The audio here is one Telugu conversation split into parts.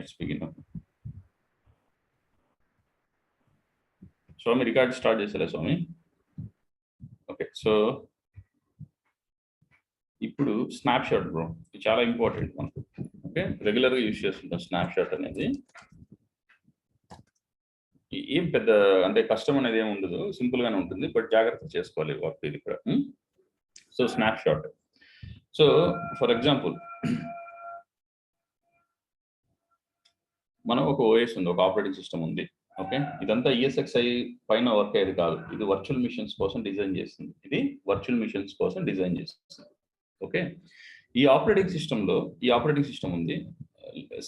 let's begin. Swami, record start chesala Swami. Okay, so ఇప్పుడు స్నాప్ షాట్ బ్రో, ఇది చాలా ఇంపార్టెంట్ మనకు. ఓకే, రెగ్యులర్ గా యూజ్ చేస్తుంటాం స్నాప్ షాట్ అనేది. ఏం పెద్ద అంటే కష్టం అనేది ఏమి ఉండదు, సింపుల్ గానే ఉంటుంది, బట్ జాగ్రత్త చేసుకోవాలి వర్క్ ఇది ఇక్కడ. So snap shot, so for example మనం ఒక ఓఎస్ ఉంది, ఒక ఆపరేటింగ్ సిస్టమ్ ఉంది. ఓకే, ఇదంతా ESXi పైన వర్క్ అయ్యేది కాదు, ఇది వర్చువల్ మిషన్స్ కోసం డిజైన్ చేస్తుంది. ఇది వర్చువల్ మిషన్స్ కోసం డిజైన్ చేస్తుంది. ఓకే, ఈ ఆపరేటింగ్ సిస్టమ్ ఉంది,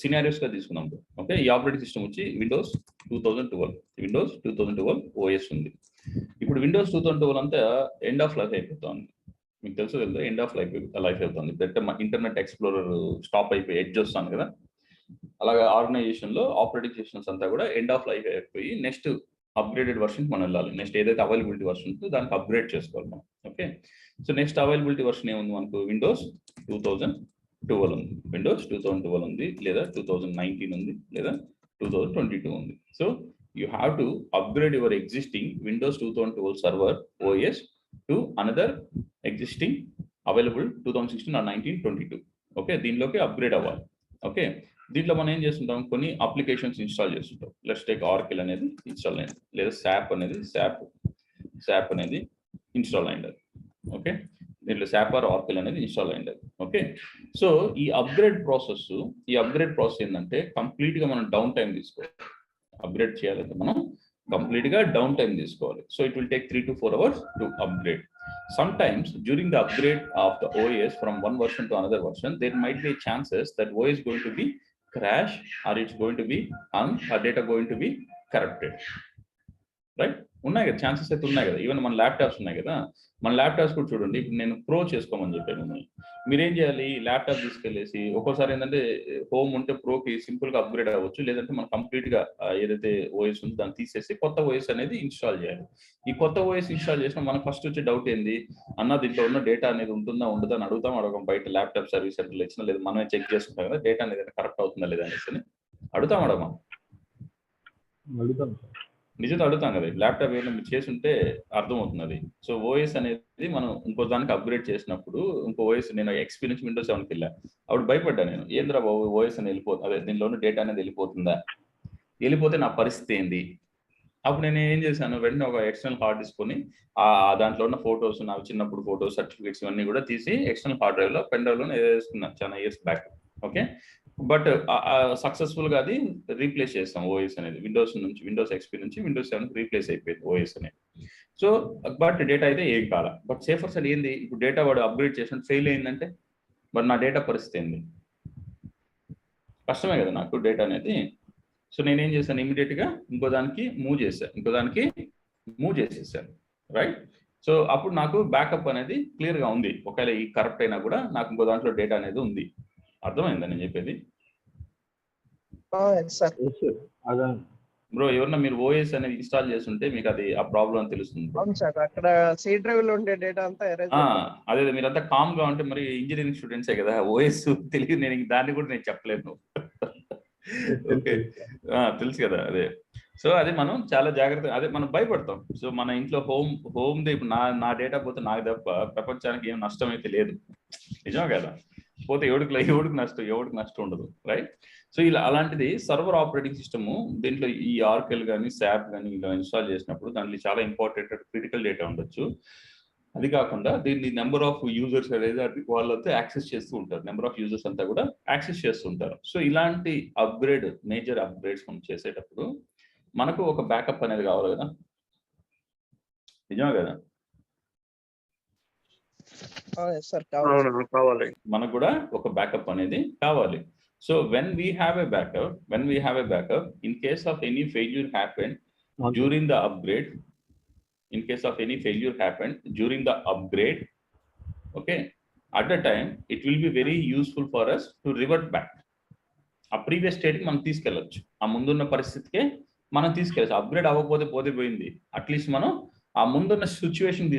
సినారియోస్ గా తీసుకున్నాం. ఓకే, ఈ ఆపరేటింగ్ సిస్టమ్ వచ్చి విండోస్ 2012 ఓఎస్ ఉంది. ఇప్పుడు విండోస్ 2012 అంతా ఎండ్ ఆఫ్ లైఫ్ అయిపోతుంది. మీకు తెలుసు కదా, ఎండ్ ఆఫ్ లైఫ్ అవుతుంది. ఇంటర్నెట్ ఎక్స్ప్లోరర్ స్టాప్ అయిపోయి ఎడ్జ్ వస్తాను కదా, అలాగే ఆర్గనైజేషన్ లో ఆపరేటింగ్ సిస్టమ్స్ అంతా కూడా ఎండ్ ఆఫ్ లైఫ్ అయిపోయి నెక్స్ట్ అప్గ్రేడెడ్ వర్షన్ మనం వెళ్ళాలి. నెక్స్ట్ ఏదైతే అవైలబిలిటీ వర్షన్ ఉంటుందో దానికి అప్గ్రేడ్ చేసుకోవాలి మనం. Okay, so next availability version ఏముంది మనకు, విండోస్ 2012 ఉంది, విండోస్ 2012 ఉంది, లేదా 2019 ఉంది, లేదా 2022 ఉంది. So you have to upgrade your existing Windows 2012 server OS to another existing available 2016 or 19, 22. Okay, దీనిలోకి అప్గ్రేడ్ అవ్వాలి. ఓకే, దీంట్లో మనం ఏం చేస్తుంటాం, కొన్ని అప్లికేషన్స్ ఇన్స్టాల్ చేస్తుంటాం. లెట్స్ టేక్ ఆర్కిల్ అనేది ఇన్స్టాల్ అయింది, లేదా శాప్ అనేది ఇన్స్టాల్ అయింది. ఓకే, దీంట్లో శాప్ ఆర్ ఆర్కిల్ అనేది ఇన్స్టాల్ అయింది. ఓకే, సో ఈ అప్గ్రేడ్ ప్రాసెస్ ఏంటంటే కంప్లీట్ గా మనం డౌన్ టైం తీసుకోవాలి. అప్గ్రేడ్ చేయాలంటే మనం కంప్లీట్ గా డౌన్ టైం తీసుకోవాలి. So it will take 3 to 4 hours to upgrade. Sometimes during the upgrade of the OS from one version to another version, there might be chances that OS is going to be crash, or it's going to be hung, or data going to be corrupted. Right? ఉన్నాయి కదా, ఛాన్సెస్ అయితే ఉన్నాయి కదా. ఈవెన్ మన ల్యాప్టాప్స్ ఉన్నాయి కదా, మన ల్యాప్టాప్స్ కూడా చూడండి. ఇప్పుడు నేను ప్రో చేసుకోమని చెప్పాను, మీరేం చేయాలి, ల్యాప్టాప్ తీసుకెళ్ళేసి ఒక్కోసారి ఏంటంటే హోమ్ ఉంటే ప్రోకి సింపుల్ గా అప్గ్రేడ్ అవ్వచ్చు, లేదంటే మనం కంప్లీట్ గా ఏదైతే ఓఎస్ ఉందో దాన్ని తీసేసి కొత్త ఓఎస్ అనేది ఇన్స్టాల్ చేయాలి. ఈ కొత్త ఓఎస్ ఇన్స్టాల్ చేసిన మనకు ఫస్ట్ వచ్చే డౌట్ ఏంది అన్న, దీంట్లో ఉన్న డేటా అనేది ఉంటుందా ఉండదా అని అడగం. బయట ల్యాప్టాప్ సర్వీస్ సెంటర్లో ఇచ్చినా లేదా మనమే చెక్ చేసుకుంటాం కదా, డేటా అనేది కరెక్ట్ అవుతుందా లేదా అనేసి అడుగుతాం. నిజంగా అడుగుతాం కదా, ల్యాప్టాప్ ఏమైనా మీరు చేసుంటే అర్థమవుతుంది అది. సో ఓఎస్ అనేది మనం ఇంకో దానికి అప్గ్రేడ్ చేసినప్పుడు, ఇంకో ఓఎస్ నేను ఎక్స్పీరియన్స్ విండోస్ 7కి వెళ్ళా, అప్పుడు భయపడ్డా నేను, ఏంద్రా బాబు ఓఎస్ అని అదే దీనిలో ఉన్న డేటా అనేది వెళ్ళిపోతే నా పరిస్థితి ఏంది. అప్పుడు నేను ఏం చేశాను, వెంటనే ఒక ఎక్స్టర్నల్ హార్డ్ తీసుకొని దాంట్లో ఉన్న ఫొటోస్, నా చిన్నప్పుడు ఫోటోస్, సర్టిఫికేట్స్ ఇవన్నీ కూడా తీసి ఎక్స్టర్నల్ హార్డ్ డ్రైవ్ లో పెన్ డ్రైవ్ లో వేసుకున్నాను చాలా years back. Okay, but successful గా అది రీప్లేస్ చేస్తాం ఓఎస్ అనేది. విండోస్ ఎక్స్పీ నుంచి విండోస్ 7 రీప్లేస్ అయిపోయింది ఓఎస్ అనేది. సో బట్ డేటా అయితే ఏం కాల. బట్ సేఫర్ సైడ్ ఏంది, ఇప్పుడు డేటా వాడు అప్గ్రేడ్ చేసిన ఫెయిల్ అయిందంటే మరి నా డేటా పరిస్థితి ఏంది, కష్టమే కదా నాకు డేటా అనేది. సో నేనేం చేశాను, ఇమీడియట్ గా ఇంకో దానికి మూవ్ చేసేసాను. రైట్, సో అప్పుడు నాకు బ్యాకప్ అనేది క్లియర్ గా ఉంది. ఒకవేళ ఈ కరెక్ట్ అయినా కూడా నాకు ఇంకో దాంట్లో డేటా అనేది ఉంది. అర్థమైందా నేను చెప్పేది బ్రో? ఎవరన్నా మీరు ఓఎస్ అనేది ఇన్స్టాల్ చేస్తుంటే మీకు అది ఆ ప్రాబ్లం తెలుస్తుంది. అక్కడ సి డ్రైవ్ లో ఉండే డేటా అంతా అదే మీరంతా కామ్ గా ఉంటే, మరి ఇంజనీరింగ్ స్టూడెంట్సే కదా, ఓఎస్ తెలియదు, నేను దాన్ని కూడా నేను చెప్పలేను. ఓకే, తెలుసు కదా అదే. సో అది మనం చాలా జాగ్రత్త, అదే మనం భయపడతాం. సో మన ఇంట్లో హోమ్ ఇప్పుడు నా డేటా పోతే నాకు తప్ప ప్రపంచానికి ఏం నష్టం అయితే లేదు, నిజమే కదా. పోతే ఎవడికి నష్టం ఉండదు. రైట్, సో ఇలా అలాంటిది సర్వర్ ఆపరేటింగ్ సిస్టమ్, దీంట్లో ఈ ఆర్కెల్ కానీ శాప్ కానీ ఇలా ఇన్స్టాల్ చేసినప్పుడు దాంట్లో చాలా ఇంపార్టెంట్ క్రిటికల్ డేటా ఉండొచ్చు. అది కాకుండా దీన్ని నెంబర్ ఆఫ్ యూజర్స్ అనేది వాళ్ళతో యాక్సెస్ చేస్తూ ఉంటారు, నెంబర్ ఆఫ్ యూజర్స్ అంతా కూడా యాక్సెస్ చేస్తుంటారు. సో ఇలాంటి మేజర్ అప్గ్రేడ్స్ మనం చేసేటప్పుడు మనకు ఒక బ్యాకప్ అనేది కావాలి కదా, నిజమే కదా. మనకు కూడా ఒక బ్యాకప్ అనేది కావాలి. So when we have a backup in case of any failure happened during the upgrade, okay, at the time it will be very useful for us to revert back. ఆ ప్రీవియస్ స్టేట్కి మనం తీసుకెళ్ళచ్చు, ఆ ముందున్న పరిస్థితికే మనం తీసుకెళ్ళచ్చు. అప్గ్రేడ్ అవ్వకపోతే పోయింది, అట్లీస్ట్ మనం ఆ ముందున్న సిచ్యువేషన్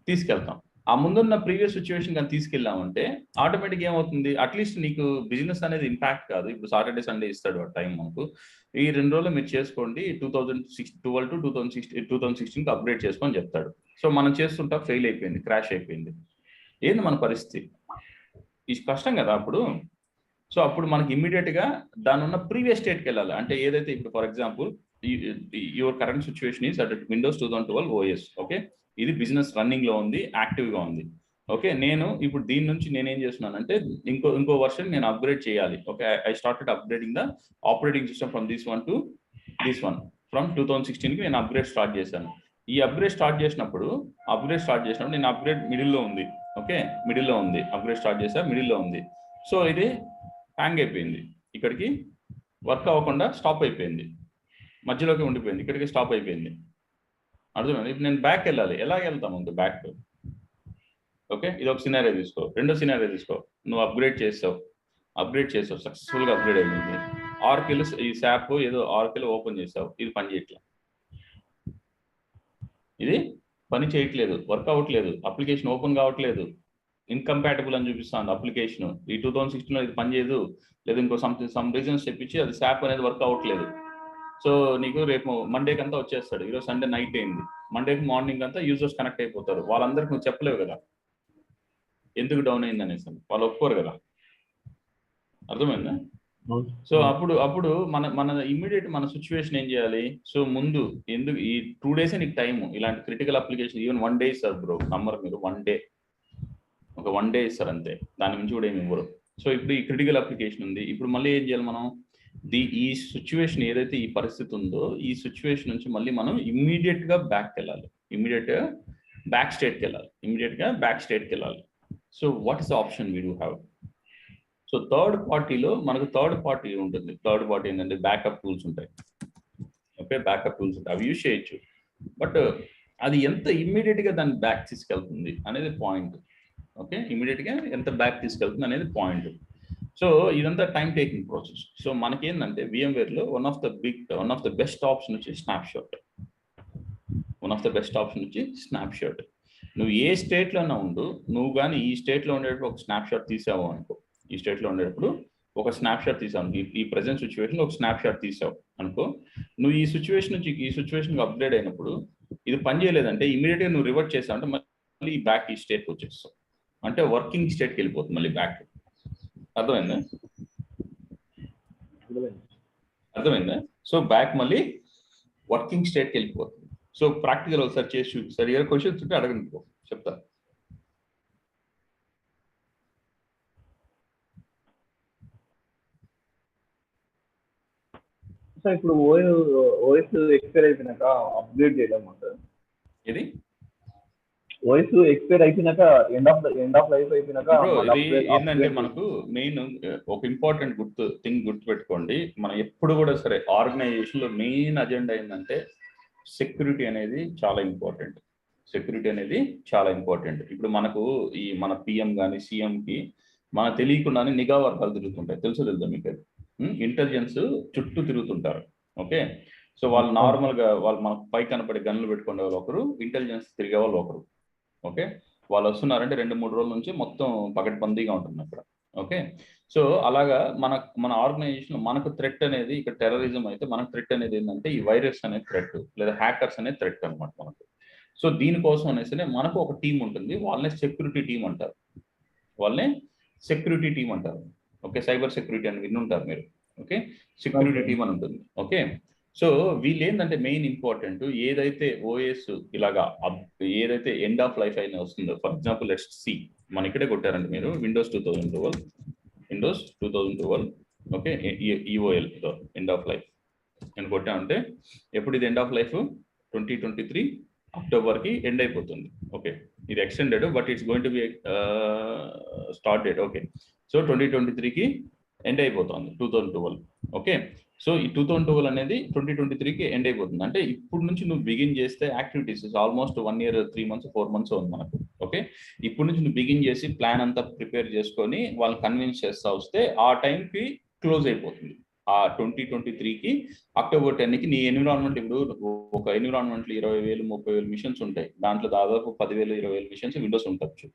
తీసుకెళ్తాం. ఆ ముందున్న ప్రీవియస్ సిచ్యువేషన్ కానీ తీసుకెళ్ళామంటే ఆటోమేటిక్ ఏమవుతుంది, అట్లీస్ట్ నీకు బిజినెస్ అనేది ఇంపాక్ట్ కాదు. ఇప్పుడు సాటర్డే సండే ఇస్తాడు ఆ టైం మనకు, ఈ 2 రోజులు మీరు చేసుకోండి 2012 టు 2016కి అప్గ్రేడ్ చేసుకొని చెప్తాడు. సో మనం చేస్తుంటా ఫెయిల్ అయిపోయింది, క్రాష్ అయిపోయింది, ఏంది మన పరిస్థితి? ఇది కష్టం కదా అప్పుడు. సో అప్పుడు మనకి ఇమ్మీడియట్గా దాని ఉన్న ప్రీవియస్ స్టేట్కి వెళ్ళాలి. అంటే ఏదైతే ఇప్పుడు for example your current situation is at Windows 2012 OS. Okay, ఇది బిజినెస్ రన్నింగ్ లో ఉంది, యాక్టివ్గా ఉంది. ఓకే, నేను ఇప్పుడు దీని నుంచి నేనేం చేస్తున్నానంటే ఇంకో వర్షన్ నేను అప్గ్రేడ్ చేయాలి. Okay, I started upgrading the operating system from this one to this one. From 2016కి నేను అప్గ్రేడ్ స్టార్ట్ చేశాను. ఈ అప్గ్రేడ్ స్టార్ట్ చేసినప్పుడు నేను అప్గ్రేడ్ మిడిల్లో ఉంది. ఓకే, మిడిల్లో ఉంది, అప్గ్రేడ్ స్టార్ట్ చేసా, మిడిల్లో ఉంది. సో ఇది హ్యాంగ్ అయిపోయింది, ఇక్కడికి వర్క్ అవ్వకుండా స్టాప్ అయిపోయింది, మధ్యలోకి ఉండిపోయింది, ఇక్కడికి స్టాప్ అయిపోయింది. అర్థమైంది? ఇప్పుడు నేను బ్యాక్ వెళ్ళాలి, ఎలాగ వెళ్తాం ముందు బ్యాక్? ఓకే, ఇది ఒక సినారియో తీసుకో. రెండో సినారియో తీసుకో, నువ్వు అప్గ్రేడ్ చేసావు, సక్సెస్ఫుల్గా అప్గ్రేడ్ అయింది. ఆర్కిల్ ఈ శాప్ ఏదో ఆర్కిల్ ఓపెన్ చేసావు, ఇది పని చేయట్లేదు, వర్క్ అవ్వట్లేదు, అప్లికేషన్ ఓపెన్ కావట్లేదు, ఇన్కంపాటబుల్ అని చూపిస్తుంది అప్లికేషన్. ఈ 2016లో ఇది పనిచేయదు, లేదా ఇంకో సమ్ రీజన్స్ చెప్పించి అది శాప్ అనేది వర్క్ అవ్వట్లేదు. సో నీకు రేపు మండేకి అంతా వచ్చేస్తాడు, ఈరోజు సండే నైట్ అయింది, మండేకి మార్నింగ్ అంతా యూజర్స్ కనెక్ట్ అయిపోతారు. వాళ్ళందరికీ నువ్వు చెప్పలేవు కదా ఎందుకు డౌన్ అయింది అనేసి, వాళ్ళు ఒప్పుకోరు కదా. అర్థమైందా? సో అప్పుడు మన ఇమ్మీడియట్ మన సిచ్యువేషన్ ఏం చేయాలి? సో ముందు ఎందుకు ఈ 2 days నీకు టైం, ఇలాంటి క్రిటికల్ అప్లికేషన్ ఈవెన్ 1 day ఇస్తారు బ్రో, నమ్మరు మీరు. 1 day, ఒక 1 day ఇస్తారు అంతే, దాని నుంచి కూడా ఏమి ఇవ్వరు. సో ఇప్పుడు ఈ క్రిటికల్ అప్లికేషన్ ఉంది, ఇప్పుడు మళ్ళీ ఏం చేయాలి మనం? ఈ సిచ్యువేషన్ ఏదైతే ఈ పరిస్థితి ఉందో, ఈ సిచ్యువేషన్ నుంచి మళ్ళీ మనం ఇమ్మీడియట్గా బ్యాక్ వెళ్ళాలి, ఇమ్మీడియట్గా బ్యాక్ స్టేట్కి వెళ్ళాలి. So what is the option we do have? So third పార్టీలో మనకు థర్డ్ పార్టీ ఉంటుంది. థర్డ్ పార్టీ ఏంటంటే బ్యాకప్ టూల్స్ ఉంటాయి. ఓకే, బ్యాకప్ టూల్స్ ఉంటాయి, అవి యూజ్ చేయొచ్చు. బట్ అది ఎంత ఇమ్మీడియట్గా దాన్ని బ్యాక్ తీసుకెళ్తుంది అనేది పాయింట్. ఓకే, ఇమ్మీడియట్గా ఎంత బ్యాక్ తీసుకెళ్తుంది అనేది పాయింట్. సో ఇదంతా టైం టేకింగ్ ప్రాసెస్. సో మనకేంటంటే VMwareలో one of the best option వచ్చి స్నాప్షాట్. నువ్వు ఏ స్టేట్లోనే ఉండు, నువ్వు కానీ ఈ స్టేట్లో ఉండేటప్పుడు ఒక స్నాప్షాట్ తీసావు అనుకో, ఒక స్నాప్షాట్ తీసావు, ఈ ప్రజెంట్ సిచ్యువేషన్ ఒక స్నాప్షాట్ తీసావు అనుకో, నువ్వు ఈ సిచ్యువేషన్ నుంచి ఈ సిచ్యువేషన్కి అప్గ్రేడ్ అయినప్పుడు ఇది పని చేయలేదంటే ఇమీడియట్గా నువ్వు రివర్ట్ చేసావు అంటే మళ్ళీ బ్యాక్ ఈ స్టేట్కి వచ్చేస్తావు, అంటే వర్కింగ్ స్టేట్కి వెళ్ళిపోతుంది మళ్ళీ బ్యాక్. అర్థమైందా? సో బ్యాక్ మళ్ళీ వర్కింగ్ స్టేట్కి వెళ్ళిపోతుంది. సో ప్రాక్టికల్ ఒకసారి చేసి చూపిస్తారు, ఏ క్వశ్చన్స్ ఉంటే అడగండి, చెప్తా. ఇప్పుడు ఓఎస్ ఎక్స్పైర్ అయిపోయినాక అప్గ్రేడ్ చేయడం ఉంటుంది. ఇది ఓఎస్ ఎక్స్పైర్ అయిపోయినాక ఎండ్ ఆఫ్ లైఫ్ అయిపోయినాక ఏంటంటే మనకు మెయిన్ ఒక ఇంపార్టెంట్ గుర్తుపెట్టుకోండి. మనం ఎప్పుడు కూడా సరే ఆర్గనైజేషన్ లో మెయిన్ అజెండా ఏంటంటే సెక్యూరిటీ అనేది చాలా ఇంపార్టెంట్. ఇప్పుడు మనకు మన పిఎం కానీ సీఎంకి మన తెలియకుండానే నిఘా వర్గాలు తిరుగుతుంటాయి, తెలుసా మీకు? ఇంటెలిజెన్స్ చుట్టూ తిరుగుతుంటారు. ఓకే, సో వాళ్ళు నార్మల్గా మనకు పై కనపడే గన్లు పెట్టుకునే వాళ్ళు ఒకరు, ఇంటెలిజెన్స్ తిరిగే వాళ్ళు ఒకరు. ఓకే, వాళ్ళు వస్తున్నారంటే 2-3 రోజుల నుంచి మొత్తం పకడ్బందీగా ఉంటుంది అక్కడ. ఓకే, సో అలాగా మన ఆర్గనైజేషన్ మనకు థ్రెట్ అనేది, ఇక్కడ టెర్రరిజం అయితే మనకు థ్రెట్ అనేది ఏంటంటే ఈ వైరస్ అనే థ్రెట్ లేదా హ్యాకర్స్ అనే థ్రెట్ అనమాట మనకు. సో దీనికోసం అనేసి మనకు ఒక టీం ఉంటుంది, వాళ్ళనే సెక్యూరిటీ టీం అంటారు. ఓకే, సైబర్ సెక్యూరిటీ అని వినుంటారు మీరు. ఓకే, సెక్యూరిటీ టీం అని ఉంటుంది. ఓకే, సో వీళ్ళు ఏంటంటే మెయిన్ ఇంపార్టెంట్ ఏదైతే ఓఎస్ ఇలాగా ఏదైతే ఎండ్ ఆఫ్ లైఫ్ అయినా వస్తుందో, ఫర్ ఎగ్జాంపుల్ లెట్స్ సి, మన ఇక్కడే కొట్టారండి మీరు Windows 2012 okay, EOL end of life నేను కొట్టామంటే ఎప్పుడు ఇది ఎండ్ ఆఫ్ లైఫ్ 2023 అక్టోబర్కి ఎండ్ అయిపోతుంది. ఓకే, ఇది extended but it's going to be start date. Okay, so 2023కి ఎండ్ అయిపోతుంది 2012. ఓకే, సో ఈ 2012 అనేది 2023కి ఎండ్ అయిపోతుంది. అంటే ఇప్పుడు నుంచి నువ్వు బిగిన్ చేస్తే activities almost 1 year 3 months 4 months ఉంది మనకు. ఓకే, ఇప్పుడు నుంచి నువ్వు బిగిన్ చేసి ప్లాన్ అంతా ప్రిపేర్ చేసుకొని వాళ్ళు కన్విన్స్ చేస్తా వస్తే ఆ టైంకి క్లోజ్ అయిపోతుంది. ఆ 2023కి అక్టోబర్ 10కి నీ ఎన్విరాన్మెంట్, ఇప్పుడు ఒక ఎన్విరాన్మెంట్లో 20,000 30,000 మిషన్స్ ఉంటాయి. దాంట్లో దాదాపు 10,000 20,000 మిషన్స్ విండోస్ ఉండొచ్చు.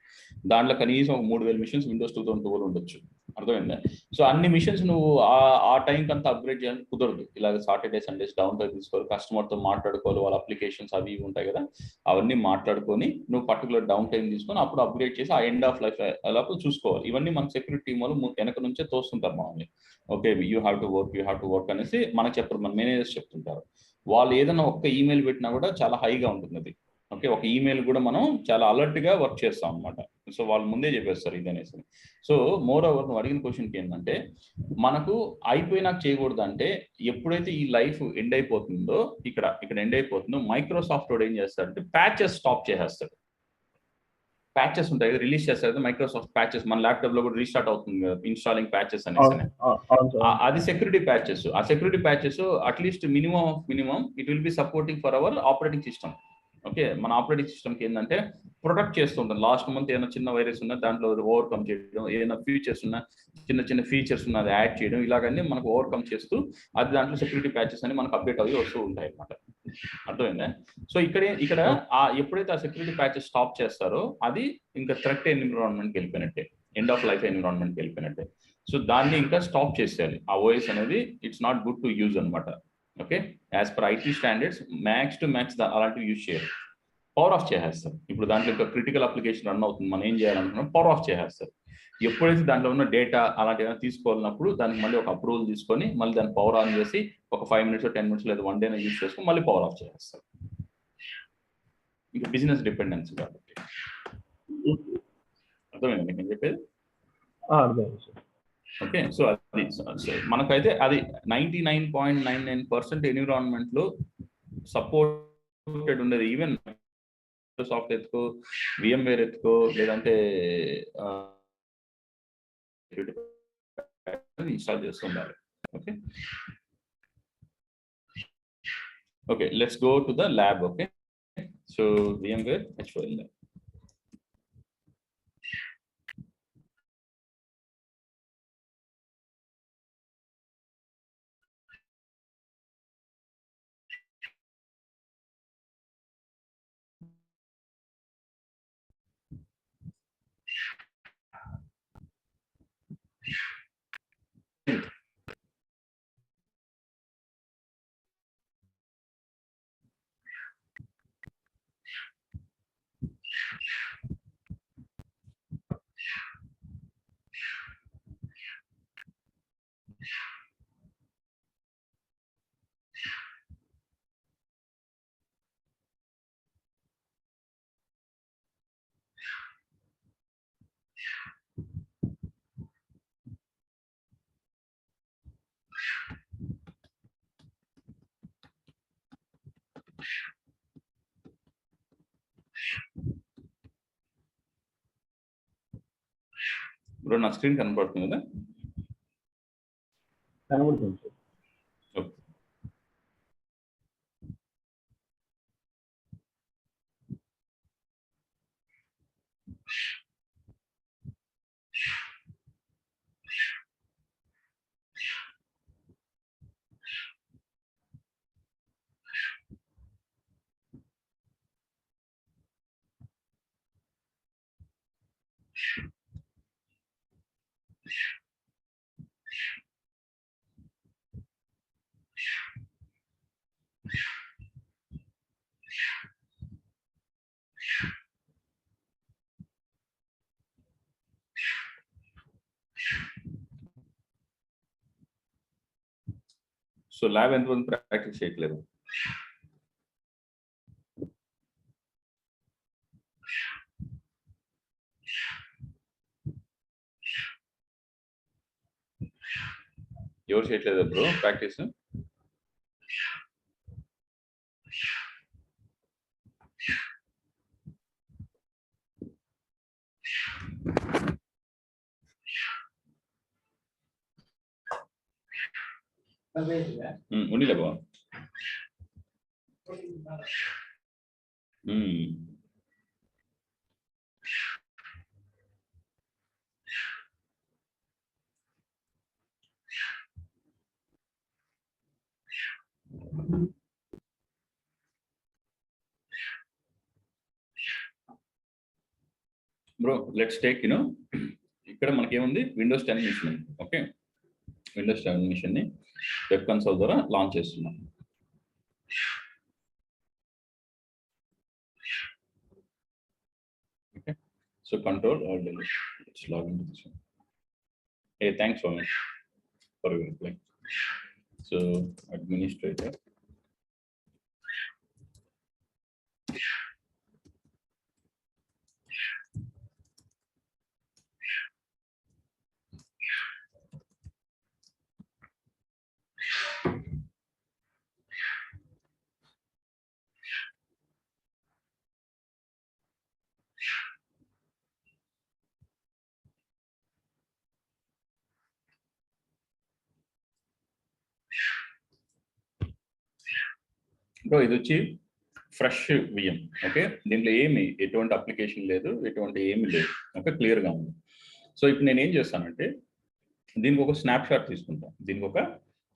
దాంట్లో కనీసం ఒక 3,000 మిషన్స్ విండోస్ 2012 ఉండొచ్చు. అర్థమైందా? సో అన్ని మిషన్స్ నువ్వు ఆ టైంకి అంతా అప్గ్రేడ్ చేయాలని కుదరదు. ఇలాగ సాటర్డే సండేస్ డౌన్ టైం తీసుకోవాలి, కస్టమర్తో మాట్లాడుకోవాలి, వాళ్ళ అప్లికేషన్స్ అవి ఇవి ఉంటాయి కదా, అవన్నీ మాట్లాడుకొని నువ్వు పర్టికులర్ డౌన్ టైం తీసుకొని అప్పుడు అప్గ్రేడ్ చేసి ఆ ఎండ్ ఆఫ్ లైఫ్ అలాగే చూసుకోవాలి. ఇవన్నీ మన సెక్యూరిటీ టీం వాళ్ళు వెనక నుంచే తోస్తుంటారు మనల్ని. Okay, you have to work అనేసి మనకు చెప్పరు, మన మేనేజర్స్ చెప్తుంటారు. వాళ్ళు ఏదైనా ఒక్క ఈమెయిల్ పెట్టినా కూడా చాలా హైగా ఉంటుంది అది. ఓకే, ఒక ఈమెయిల్ కూడా మనం చాలా అలర్ట్ గా వర్క్ చేస్తాం అనమాట. సో వాళ్ళు ముందే చెప్పేస్తారు ఇది అనేసి. సో మోర్ ఓవర్ నువ్వు అడిగిన క్వశ్చన్కి ఏంటంటే, మనకు అయిపోయినాక చేయకూడదు అంటే, ఎప్పుడైతే ఈ లైఫ్ ఎండ్ అయిపోతుందో, ఇక్కడ ఎండ్ అయిపోతుందో, మైక్రోసాఫ్ట్ వాడు ఏం చేస్తాడంటే ప్యాచెస్ స్టాప్ చేసేస్తాడు. ప్యాచెస్ ఉంటాయి, రిలీజ్ చేస్తారు మైక్రోసాఫ్ట్ ప్యాచెస్. మన ల్యాప్టాప్ లో కూడా రీస్టార్ట్ అవుతుంది కదా, ఇన్స్టాలింగ్ ప్యాచెస్ అనేసి. అది సెక్యూరిటీ ప్యాచెస్. ఆ security patches at least minimum it will be supporting for hour operating system. Okay, మన ఆపరేటింగ్ సిస్టమ్కి ఏంటంటే ప్రొటెక్ట్ చేస్తుంటాం. లాస్ట్ మంత్ ఏదైనా చిన్న వైరస్ ఉన్నా దాంట్లో ఓవర్కమ్ చేయడం, ఏదైనా ఫీచర్స్ ఉన్నా చిన్న ఫీచర్స్ ఉన్నా అది యాడ్ చేయడం, ఇలాగన్నీ మనకు ఓవర్కమ్ చేస్తూ అది దాంట్లో సెక్యూరిటీ ప్యాచెస్ అని మనకు అప్డేట్ అవి వస్తూ ఉంటాయి అన్నమాట. అర్థమైందా? సో ఇక్కడ ఎప్పుడైతే ఆ సెక్యూరిటీ ప్యాచెస్ స్టాప్ చేస్తారో అది ఇంకా థ్రెట్ ఎన్విరాన్మెంట్కి వెళ్ళిపోయినట్టే, ఎండ్ ఆఫ్ లైఫ్ ఎన్విరాన్మెంట్కి వెళ్ళిపోయినట్టే. సో దాన్ని ఇంకా స్టాప్ చేసేయాలి. ఆ ఓఎస్ అనేది it's not good to use అనమాట. Okay, as per IT standards max to max అలాంటివి యూజ్ చేయాలి. పవర్ ఆఫ్ చేసేస్తారు. ఇప్పుడు దాంట్లో ఇంకా క్రిటికల్ అప్లికేషన్ రన్ అవుతుంది, మనం ఏం చేయాలనుకున్నాం, పవర్ ఆఫ్ చేసేస్తారు. ఎప్పుడైతే దాంట్లో ఉన్న డేటా అలాంటి ఏమైనా తీసుకోవాలన్నప్పుడు దానికి మళ్ళీ ఒక అప్రూవల్ తీసుకొని మళ్ళీ దాన్ని పవర్ ఆన్ చేసి ఒక 5 minutes 10 minutes లేదా 1 day యూజ్ చేసుకొని మళ్ళీ పవర్ ఆఫ్ చేసేస్తారు. ఇంకా బిజినెస్ డిపెండెన్సీ కాబట్టి. అర్థమైంది నేను చెప్పేది? ఓకే, సో అది మనకైతే అది 99.99% ఎన్విరాన్మెంట్ లో సపోర్టెడ్ ఉండేది. ఈవెన్ సాఫ్ట్ ఎత్తుకో, VMware ఎత్తుకో, లేదంటే ఇన్స్టాల్ చేస్తూ ఉండాలి. Okay okay, let's go to the lab. Okay, so VMware HCL lab. Bro నా స్క్రీన్ కనపడుతుంది కదా? కనబడుతుంది సార్. ఓకే, సో ల్యాబ్ ఎంతమంది ప్రాక్టీస్ చేయట్లేదు? ఎవరు చేయట్లేదు బ్రో ప్రాక్టీస్? ఉండిలే బా. బ్రో లెట్స్ టేక్ ఇక్కడ మనకి ఏముంది Windows 10 machine. Okay, Windows 10 machine ని వెబ్ కన్సోల్ ద్వారా లాంచ్ చేస్తున్నాం. Okay, so control all delete. Let's log in to this one. Hey, thanks for your reply. So administrator. Bro ఇది వచ్చి ఫ్రెష్ విఎం. ఓకే, దీంట్లో ఎటువంటి అప్లికేషన్ లేదు, ఎటువంటి ఏమి లేదు. ఓకే, క్లియర్గా ఉంది. సో ఇప్పుడు నేను ఏం చేస్తానంటే దీనికి ఒక స్నాప్ షాట్ తీసుకుంటాను.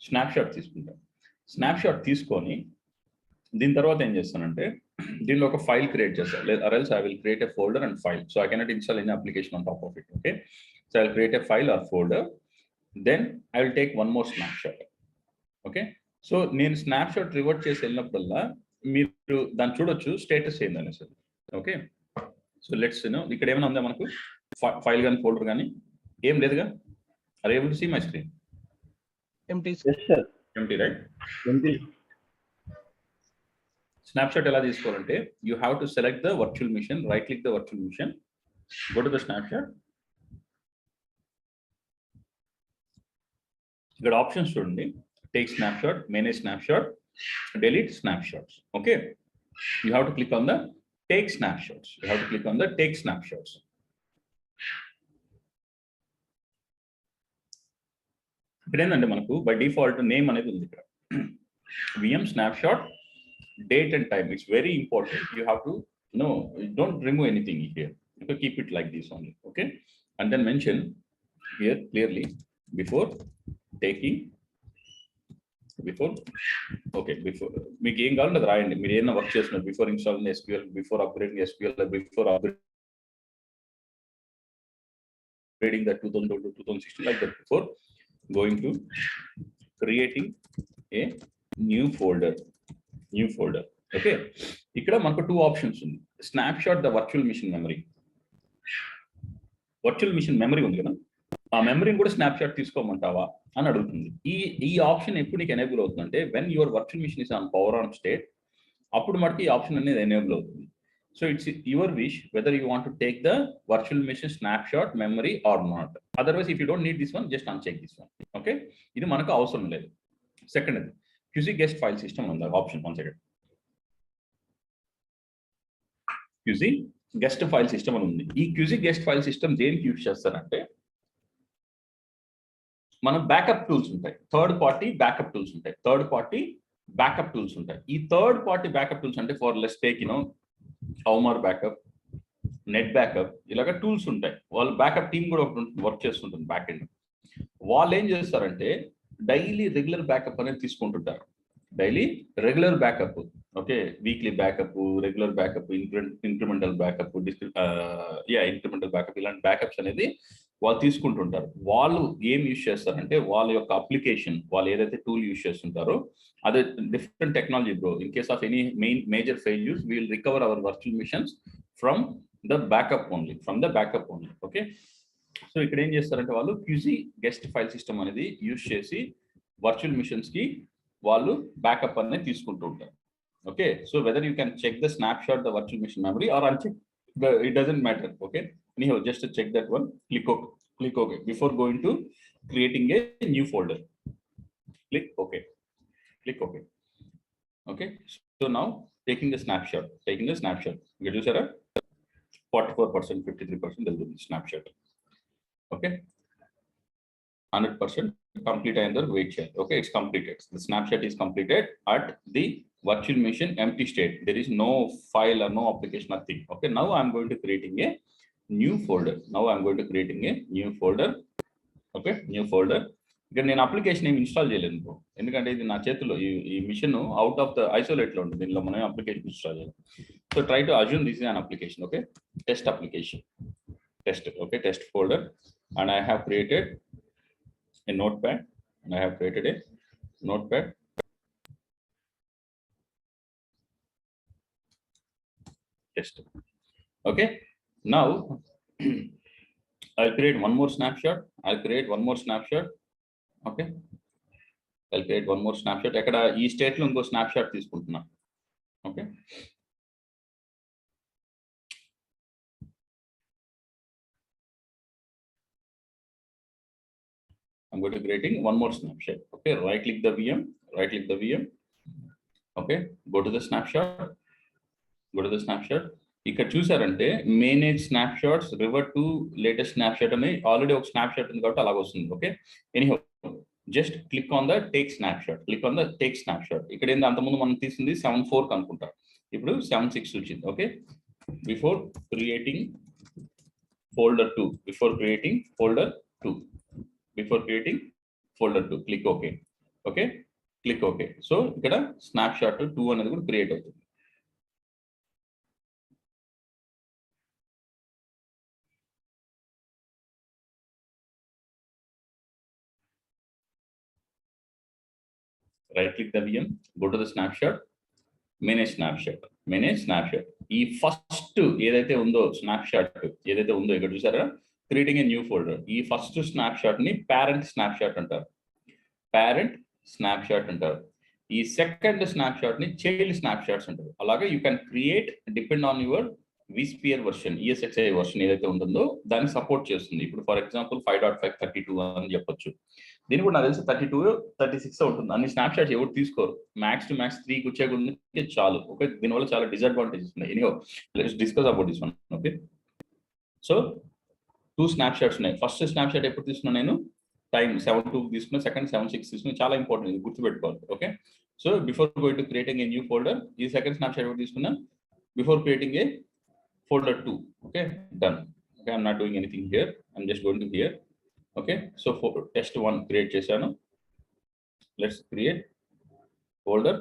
స్నాప్ షాట్ తీసుకొని దీని తర్వాత ఏం చేస్తానంటే దీనిలో ఒక ఫైల్ క్రియేట్ చేస్తాను. లేదా else I will create a folder and file. So I cannot install any application on top of it. Okay, so I will create a file or folder, then I will take one more snapshot. Okay, so నేను స్నాప్ షాట్ రివర్ట్ చేసి వెళ్ళినప్పుడల్లా మీరు దాన్ని చూడొచ్చు స్టేటస్ ఏందనేసి. ఓకే, సో లెట్స్ ఇక్కడ ఏమైనా ఉందా మనకు ఫైల్ కానీ ఫోల్డర్ కానీ ఏం లేదుగా. Are able to see my screen? Empty right? Snapshot ఎలా తీసుకోవాలంటే you have to select the virtual machine, right click the virtual machine, go to the snapshot. ఇక్కడ ఆప్షన్స్ చూడండి, take snapshot, manage snapshot, delete snapshots. Okay, you have to click on the take snapshots. ఇక్కడ ఏంటంటే మనకు బై డిఫాల్ట్ నేమ్ అనేది ఉంది. ఇక్కడ VM snapshot, date and time. It's very important. You have to don't remove anything here. You have to keep it like this only. Okay, and then mention here clearly before మీకు ఏం కావాలంటే అది రాయండి. మీరు ఏమైనా వర్క్ చేస్తున్నారు, before installing SQL, before upgrading SQL, before upgrading the 2012 to 2016, like that, before going to creating a new folder. Okay, ఇక్కడ మనకు 2 ఆప్షన్స్ ఉంది. Snapshot the virtual machine memory ఉంది కదా, ఆ మెమరీని కూడా స్నాప్ షాట్ తీసుకోమంటావా అని అడుగుతుంది. ఈ ఆప్షన్ ఎప్పుడు నీకు ఎనేబుల్ అవుతుందంటే when your virtual machine is on power on state, అప్పుడు మనకి ఈ ఆప్షన్ అనేది ఎనేబుల్ అవుతుంది. So it's your wish whether you want to take the virtual machine snapshot memory or not. Otherwise if you don't need this one, just uncheck this one. Okay, ఇది మనకు అవసరం లేదు. సెకండ్ అది QC గెస్ట్ ఫైల్ సిస్టమ్ ఉంది option. 1 second. QC guest file system అని ఉంది. ఈ QC గెస్ట్ ఫైల్ సిస్టమ్ దేనికి యూజ్ చేస్తారంటే మనం బ్యాకప్ టూల్స్ ఉంటాయి, థర్డ్ పార్టీ బ్యాకప్ టూల్స్ ఉంటాయి. ఈ థర్డ్ పార్టీ బ్యాకప్ టూల్స్ అంటే for let's take Homer backup, net backup, ఇలాగ టూల్స్ ఉంటాయి. వాళ్ళ బ్యాకప్ టీమ్ కూడా వర్క్ చేస్తుంటుంది బ్యాక్ ఎండ్. వాళ్ళు ఏం చేస్తారంటే డైలీ రెగ్యులర్ బ్యాకప్ అనేది తీసుకుంటుంటారు. Okay, weekly backup, regular backup, incremental backup, incremental backup, ఇలాంటి బ్యాకప్స్ అనేది వాళ్ళు తీసుకుంటుంటారు. వాళ్ళు ఏం యూజ్ చేస్తారంటే వాళ్ళ యొక్క అప్లికేషన్, వాళ్ళు ఏదైతే టూల్ యూజ్ చేస్తుంటారో అదే different technology bro. In case of any major failures we will recover our virtual machines from the backup only. Okay, so ఇక్కడ ఏం చేస్తారంటే వాళ్ళు QC గెస్ట్ ఫైల్ సిస్టమ్ అనేది యూజ్ చేసి వర్చువల్ మిషన్స్ కి వాళ్ళు బ్యాకప్ అనేది తీసుకుంటూ ఉంటారు. Okay, so whether you can check the snapshot the virtual machine memory or uncheck, it doesn't matter. Okay, anyhow, just to check that one, click OK before going to creating a new folder. Click OK. Okay, so now taking the snapshot. You do sir 44%, 53% there will be snapshot. Okay, 100% complete and wait share. Okay, it's completed. The snapshot is completed at the virtual machine empty state. There is no file or no application, nothing. Okay, now I'm going to creating a new folder. Okay, new folder. ఇక్కడ నేను అప్లికేషన్ ఏమి ఇన్స్టాల్ చేయలేను బ్రో, ఎందుకంటే ఇది నా చేతిలో ఈ machine out of the isolate లో ఉంటుంది. దీనిలో మనం అప్లికేషన్ ఇన్స్టాల్ చేయాలి. So try to assume this is an application. Okay, test application. test, okay, test folder, and I have created a notepad, and I have created a notepad. Test. Okay, now I'll create one more snapshot. Okay, I'll create one more snapshot. Ekkada ee state lo inko snapshot తీసుకుంటున్నా. Okay, I'm going to creating one more snapshot. Okay, right click the VM. Okay, go to the snapshot. ఇక్కడ చూసారంటే manage snapshots revert to latest snapshot అని ఆల్రెడీ ఒక స్నాప్షాట్ ఉంది కాబట్టి అలాగ వస్తుంది. Okay, anyhow just click on the take snapshot. ఇక్కడ ఏంది అంతకుముందు మనం తీసింది 7.4 అనుకుంటా, ఇప్పుడు 7.6 వచ్చింది. Okay, before creating folder 2 click okay. Okay, click okay. So ఇక్కడ స్నాప్షాట్ 2 అనేది కూడా క్రియేట్ అవుతుంది. Right click the VM, go to the snapshot, manage snapshot. ఈ ఫస్ట్ ఏదైతే ఉందో స్నాప్షాట్ ఇక్కడ చూసారా, క్రియేటింగ్ ఏ న్యూ ఫోల్డర్. ఈ ఫస్ట్ స్నాప్షాట్ ని పేరెంట్ స్నాప్షాట్ అంటారు. ఈ సెకండ్ స్నాప్షాట్ ని చైల్డ్ స్నాప్షాట్స్ అంటారు. అలాగే you can create depend on your vSphere version, ESXi version ఏదైతే ఉంటుందో దాన్ని సపోర్ట్ చేస్తుంది. ఇప్పుడు ఫర్ ఎగ్జాంపుల్ 5.5 32 అని చెప్పొచ్చు. దీని కూడా నాకు తెలిసి 32 36 ఉంటుంది. అన్ని స్నాప్షాట్స్ ఎవరు తీసుకోరు, మ్యాక్స్ టు మ్యాక్స్ 3కి వచ్చే చాలు. ఓకే, దీనివల్ల చాలా డిసడ్వాంటేజెస్ ఉన్నాయి. Anyhow let's discuss about this one. Okay, so 2 snapshots ఉన్నాయి. ఫస్ట్ స్నాప్షాట్ ఎప్పుడు తీసుకున్నా నేను టైం 7.2 తీసుకున్నా, సెకండ్ 7.6 తీసుకున్నా. చాలా ఇంపార్టెంట్, ఇది గుర్తుపెట్టుకోవాలి. Okay, so before going to creating a new folder, ఈ సెకండ్ స్నాప్షాట్ ఎప్పుడు తీసుకున్నా before creating a folder 2. Okay, done. Okay, I'm not doing anything here, I'm just going to here. Okay, so for test 1 create chesanu. Let's create folder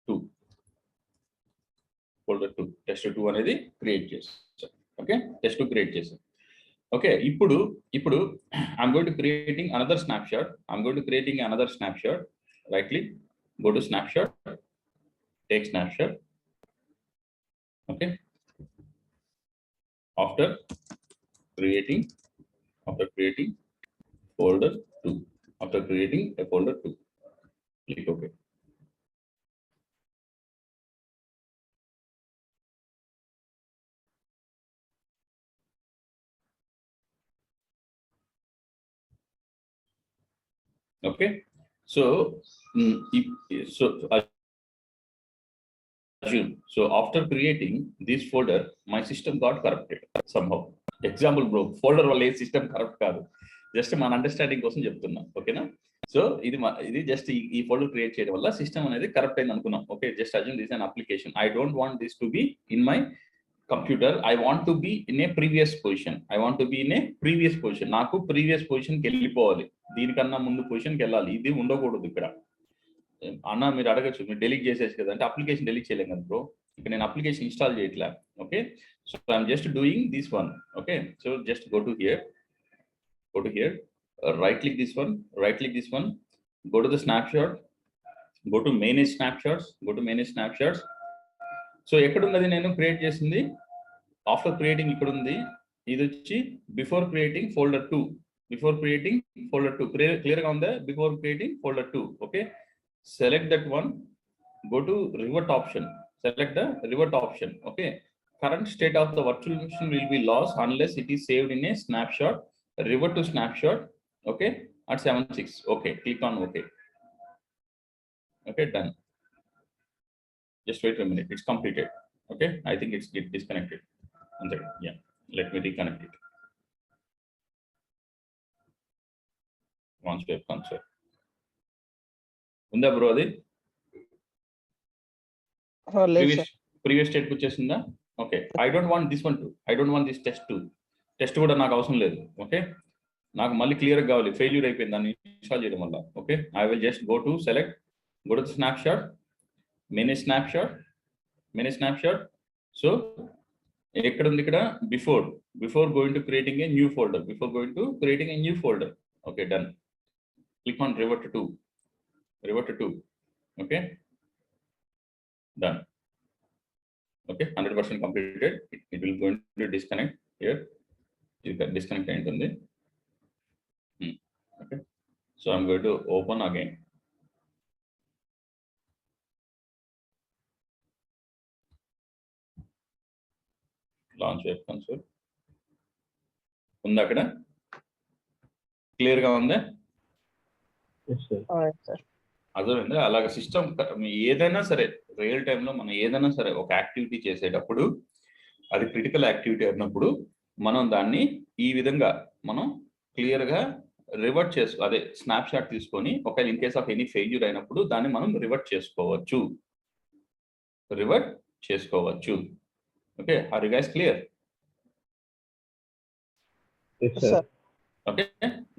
2 test 2 అనేది క్రియేట్ చేసాను. ఓకే, test 2 క్రియేట్ చేసాను. ఓకే, ఇప్పుడు I'm going to creating another snapshot. Right click, go to snapshot, take snapshot. Okay, after creating folder 2, click OK. Okay, so after creating this folder, my system got corrupted somehow. Example bro, folder వల్ల ఏ సిస్టమ్ కరప్ట్ కాదు, జస్ట్ మన అండర్స్టాండింగ్ కోసం చెప్తున్నా. ఓకేనా, సో ఇది జస్ట్ ఈ ఫోల్డర్ క్రియేట్ చేయడం వల్ల సిస్టమ్ అనేది కరప్ట్ అయింది అనుకున్నాం. Okay, just assume this an application. I don't want this to be in my computer, I want to be in a previous position. నాకు ప్రీవియస్ పొజిషన్కి వెళ్ళిపోవాలి, దీనికన్నా ముందు పొజిషన్కి వెళ్ళాలి. ఇది ఉండకూడదు. ఇక్కడ అన్న మీరు అడగచ్చు, మీరు డెలీట్ చేసేసి కదా అంటే, అప్లికేషన్ డెలీట్ చేయలేం కదా బ్రో, ఇక్కడ నేను అప్లికేషన్ ఇన్స్టాల్ చేయట్లే. Okay, so I'm just doing this one. Okay, so just go to here, right click this one, go to the snapshot, go to manage snapshots. So ఎక్కడ ఉన్నది నేను క్రియేట్ చేసింది, ఆఫ్టర్ క్రియేటింగ్ ఇక్కడ ఉంది. ఇది వచ్చి బిఫోర్ క్రియేటింగ్ ఫోల్డర్ 2. క్లియర్ గా ఉందా? Before creating folder 2. Okay, select that one, go to revert option, select the revert option. Okay, current state of the virtual machine will be lost unless it is saved in a snapshot. Revert to snapshot. Okay, at 7.6. Okay, click on OK. Okay, done. Just wait a minute, it's completed. Okay, I think it's get disconnected. One second. Yeah, let me reconnect it. Once we have console. ఉందా బ్రో అది? ప్రీవియస్ స్టేట్ వచ్చేసిందా? Okay, I don't want this one to, I don't want this test కూడా నాకు అవసరం లేదు. ఓకే, నాకు మళ్ళీ క్లియర్ కావాలి, ఫెయిల్యూర్ అయిపోయింది దాన్ని ఇన్స్టాల్ చేయడం వల్ల. Okay, I will just go to snapshot, manage snapshot. So ఎక్కడ ఉంది? ఇక్కడ before before going to creating a new folder. Okay, done. Click on revert to 2. Okay, done. Okay, 100% completed. It will go into disconnect here. You can disconnect ఉంటుంది. Okay, so I'm going to open again. Launch web console. ఉందా అక్కడ? క్లియర్ గా ఉందా? అర్థమైందా? అలాగే సిస్టమ్ ఏదైనా సరే రియల్ టైంలో మనం ఏదైనా సరే ఒక యాక్టివిటీ చేసేటప్పుడు అది క్రిటికల్ యాక్టివిటీ అన్నప్పుడు మనం దాన్ని ఈ విధంగా మనం క్లియర్ గా రివర్ట్ అదే స్నాప్ షాట్ తీసుకొని ఒకవేళ in case of any failure అయినప్పుడు దాన్ని మనం రివర్ట్ చేసుకోవచ్చు. Okay, are you guys clear? Okay,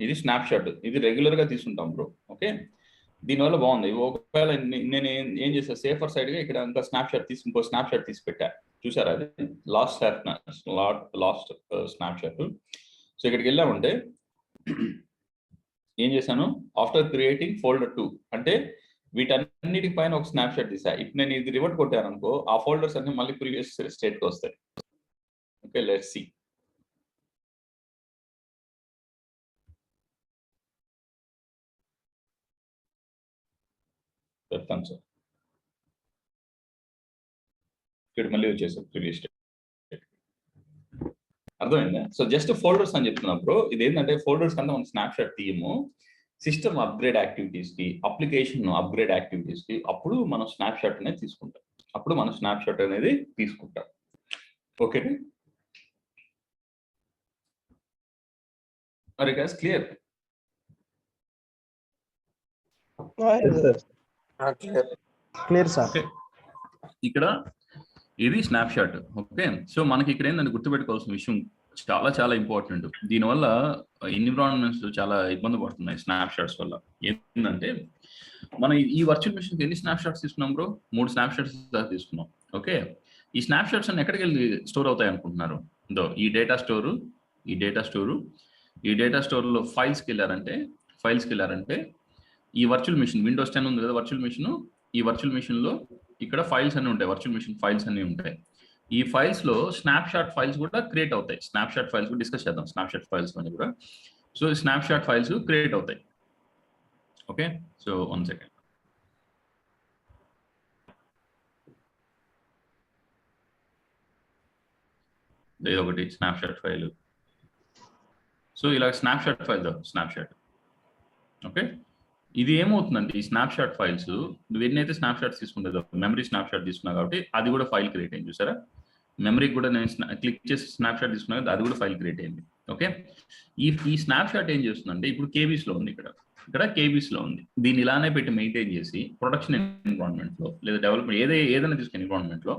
ఇది స్నాప్ షాట్. ఇది రెగ్యులర్ గా తీసుకుంటాం బ్రో. ఓకే, దీనివల్ల బాగుంది. ఒకవేళ నేను ఏం చేసా, సేఫర్ సైడ్ గా ఇక్కడ అంతా స్నాప్ షాట్ ఇంకో స్నాప్ షాట్ తీసి పెట్టా. చూసారా? అది లాస్ట్ స్నాప్ షాట్. సో ఇక్కడికి వెళ్ళామంటే ఏం చేశాను, ఆఫ్టర్ క్రియేటింగ్ ఫోల్డర్ 2 అంటే వీటన్నిటి పైన ఒక స్నాప్ షాట్ తీసా. ఇప్పుడు నేను ఇది రివర్ట్ కొట్టాను అనుకో, ఆ ఫోల్డర్స్ అన్ని మళ్ళీ ప్రీవియస్ స్టేట్ కి వస్తాయి. Okay, let's see. చెప్తాను సార్. ఇక్కడ మళ్ళీ వచ్చేసారు ప్రీవియస్ స్టేట్. అర్థమైందా? సో జస్ట్ ఫోల్డర్స్ అని చెప్తున్నప్పుడు ఇది ఏంటంటే ఫోల్డర్స్ కన్నా మనం స్నాప్ షాట్ తీయము. సిస్టమ్ అప్గ్రేడ్ యాక్టివిటీస్ కి, అప్లికేషన్ అప్గ్రేడ్ యాక్టివిటీస్ కి అప్పుడు మనం స్నాప్ షాట్ అనేది తీసుకుంటాం. ఓకే, మరి గైస్ క్లియర్? Clear sir. ఇక్కడ ఇది స్నాప్ షాట్. ఓకే, సో మనకి ఇక్కడ ఏంటంటే గుర్తుపెట్టుకోవాల్సిన విషయం చాలా చాలా ఇంపార్టెంట్. దీనివల్ల ఎన్విరాన్మెంట్స్ చాలా ఇబ్బంది పడుతున్నాయి స్నాప్ షాట్స్ వల్ల. ఏంటంటే మనం ఈ వర్చువల్ మిషన్ ఎన్ని స్నాప్ షాట్స్ తీసుకున్నాం బ్రో? 3 స్నాప్ షాట్స్ తీసుకున్నాం. ఓకే, ఈ స్నాప్ షాట్స్ అన్ని ఎక్కడికి వెళ్ళి స్టోర్ అవుతాయి అనుకుంటున్నారు? ఈ డేటా స్టోర్లో ఫైల్స్కి వెళ్ళారంటే ఈ వర్చువల్ మిషన్ విండోస్ 10 ఉంది కదా వర్చువల్ మిషన్. ఈ వర్చువల్ మిషన్ లో ఇక్కడ ఫైల్స్ అన్ని ఉంటాయి, వర్చువల్ మిషన్ ఫైల్స్ అన్ని ఉంటాయి. ఈ ఫైల్స్ లో స్నాప్ షాట్ ఫైల్స్ కూడా క్రియేట్ అవుతాయి. స్నాప్ షాట్ ఫైల్స్ కూడా డిస్కస్ చేద్దాం. స్నాప్ షాట్ ఫైల్స్ అని కూడా. So snapshot files create అవుతాయి. Okay, so 1 second. ఇది ఒకటి స్నాప్ షాట్ ఫైల్. సో ఇలా స్నాప్ షాట్ ఫైల్ ఓకే, ఇది ఏమవుతుందంటే ఈ స్నాప్ షాట్ ఫైల్స్ నువ్వు ఎన్నైతే స్నాప్ షాట్స్ తీసుకుంటుందో మెమరీ స్నాప్ షాట్ తీసుకున్నావు కాబట్టి అది కూడా ఫైల్ క్రియేట్ అయింది. చూసారా? మెమరీకి కూడా నేను క్లిక్ చేసి స్నాప్ షాట్ తీసుకున్నా కదా, అది కూడా ఫైల్ క్రియేట్ అయింది. ఓకే, ఈ స్నాప్ షాట్ ఏం చేస్తుందంటే ఇప్పుడు కేబీస్ లో ఉంది, ఇక్కడ కేబీస్ లో ఉంది. దీన్ని ఇలానే పెట్టి మెయింటైన్ చేసి ప్రొడక్షన్ ఎన్విరాన్మెంట్ లో లేదా డెవలప్మెంట్ ఏదైనా తీసుకునే ఎన్విరాన్మెంట్ లో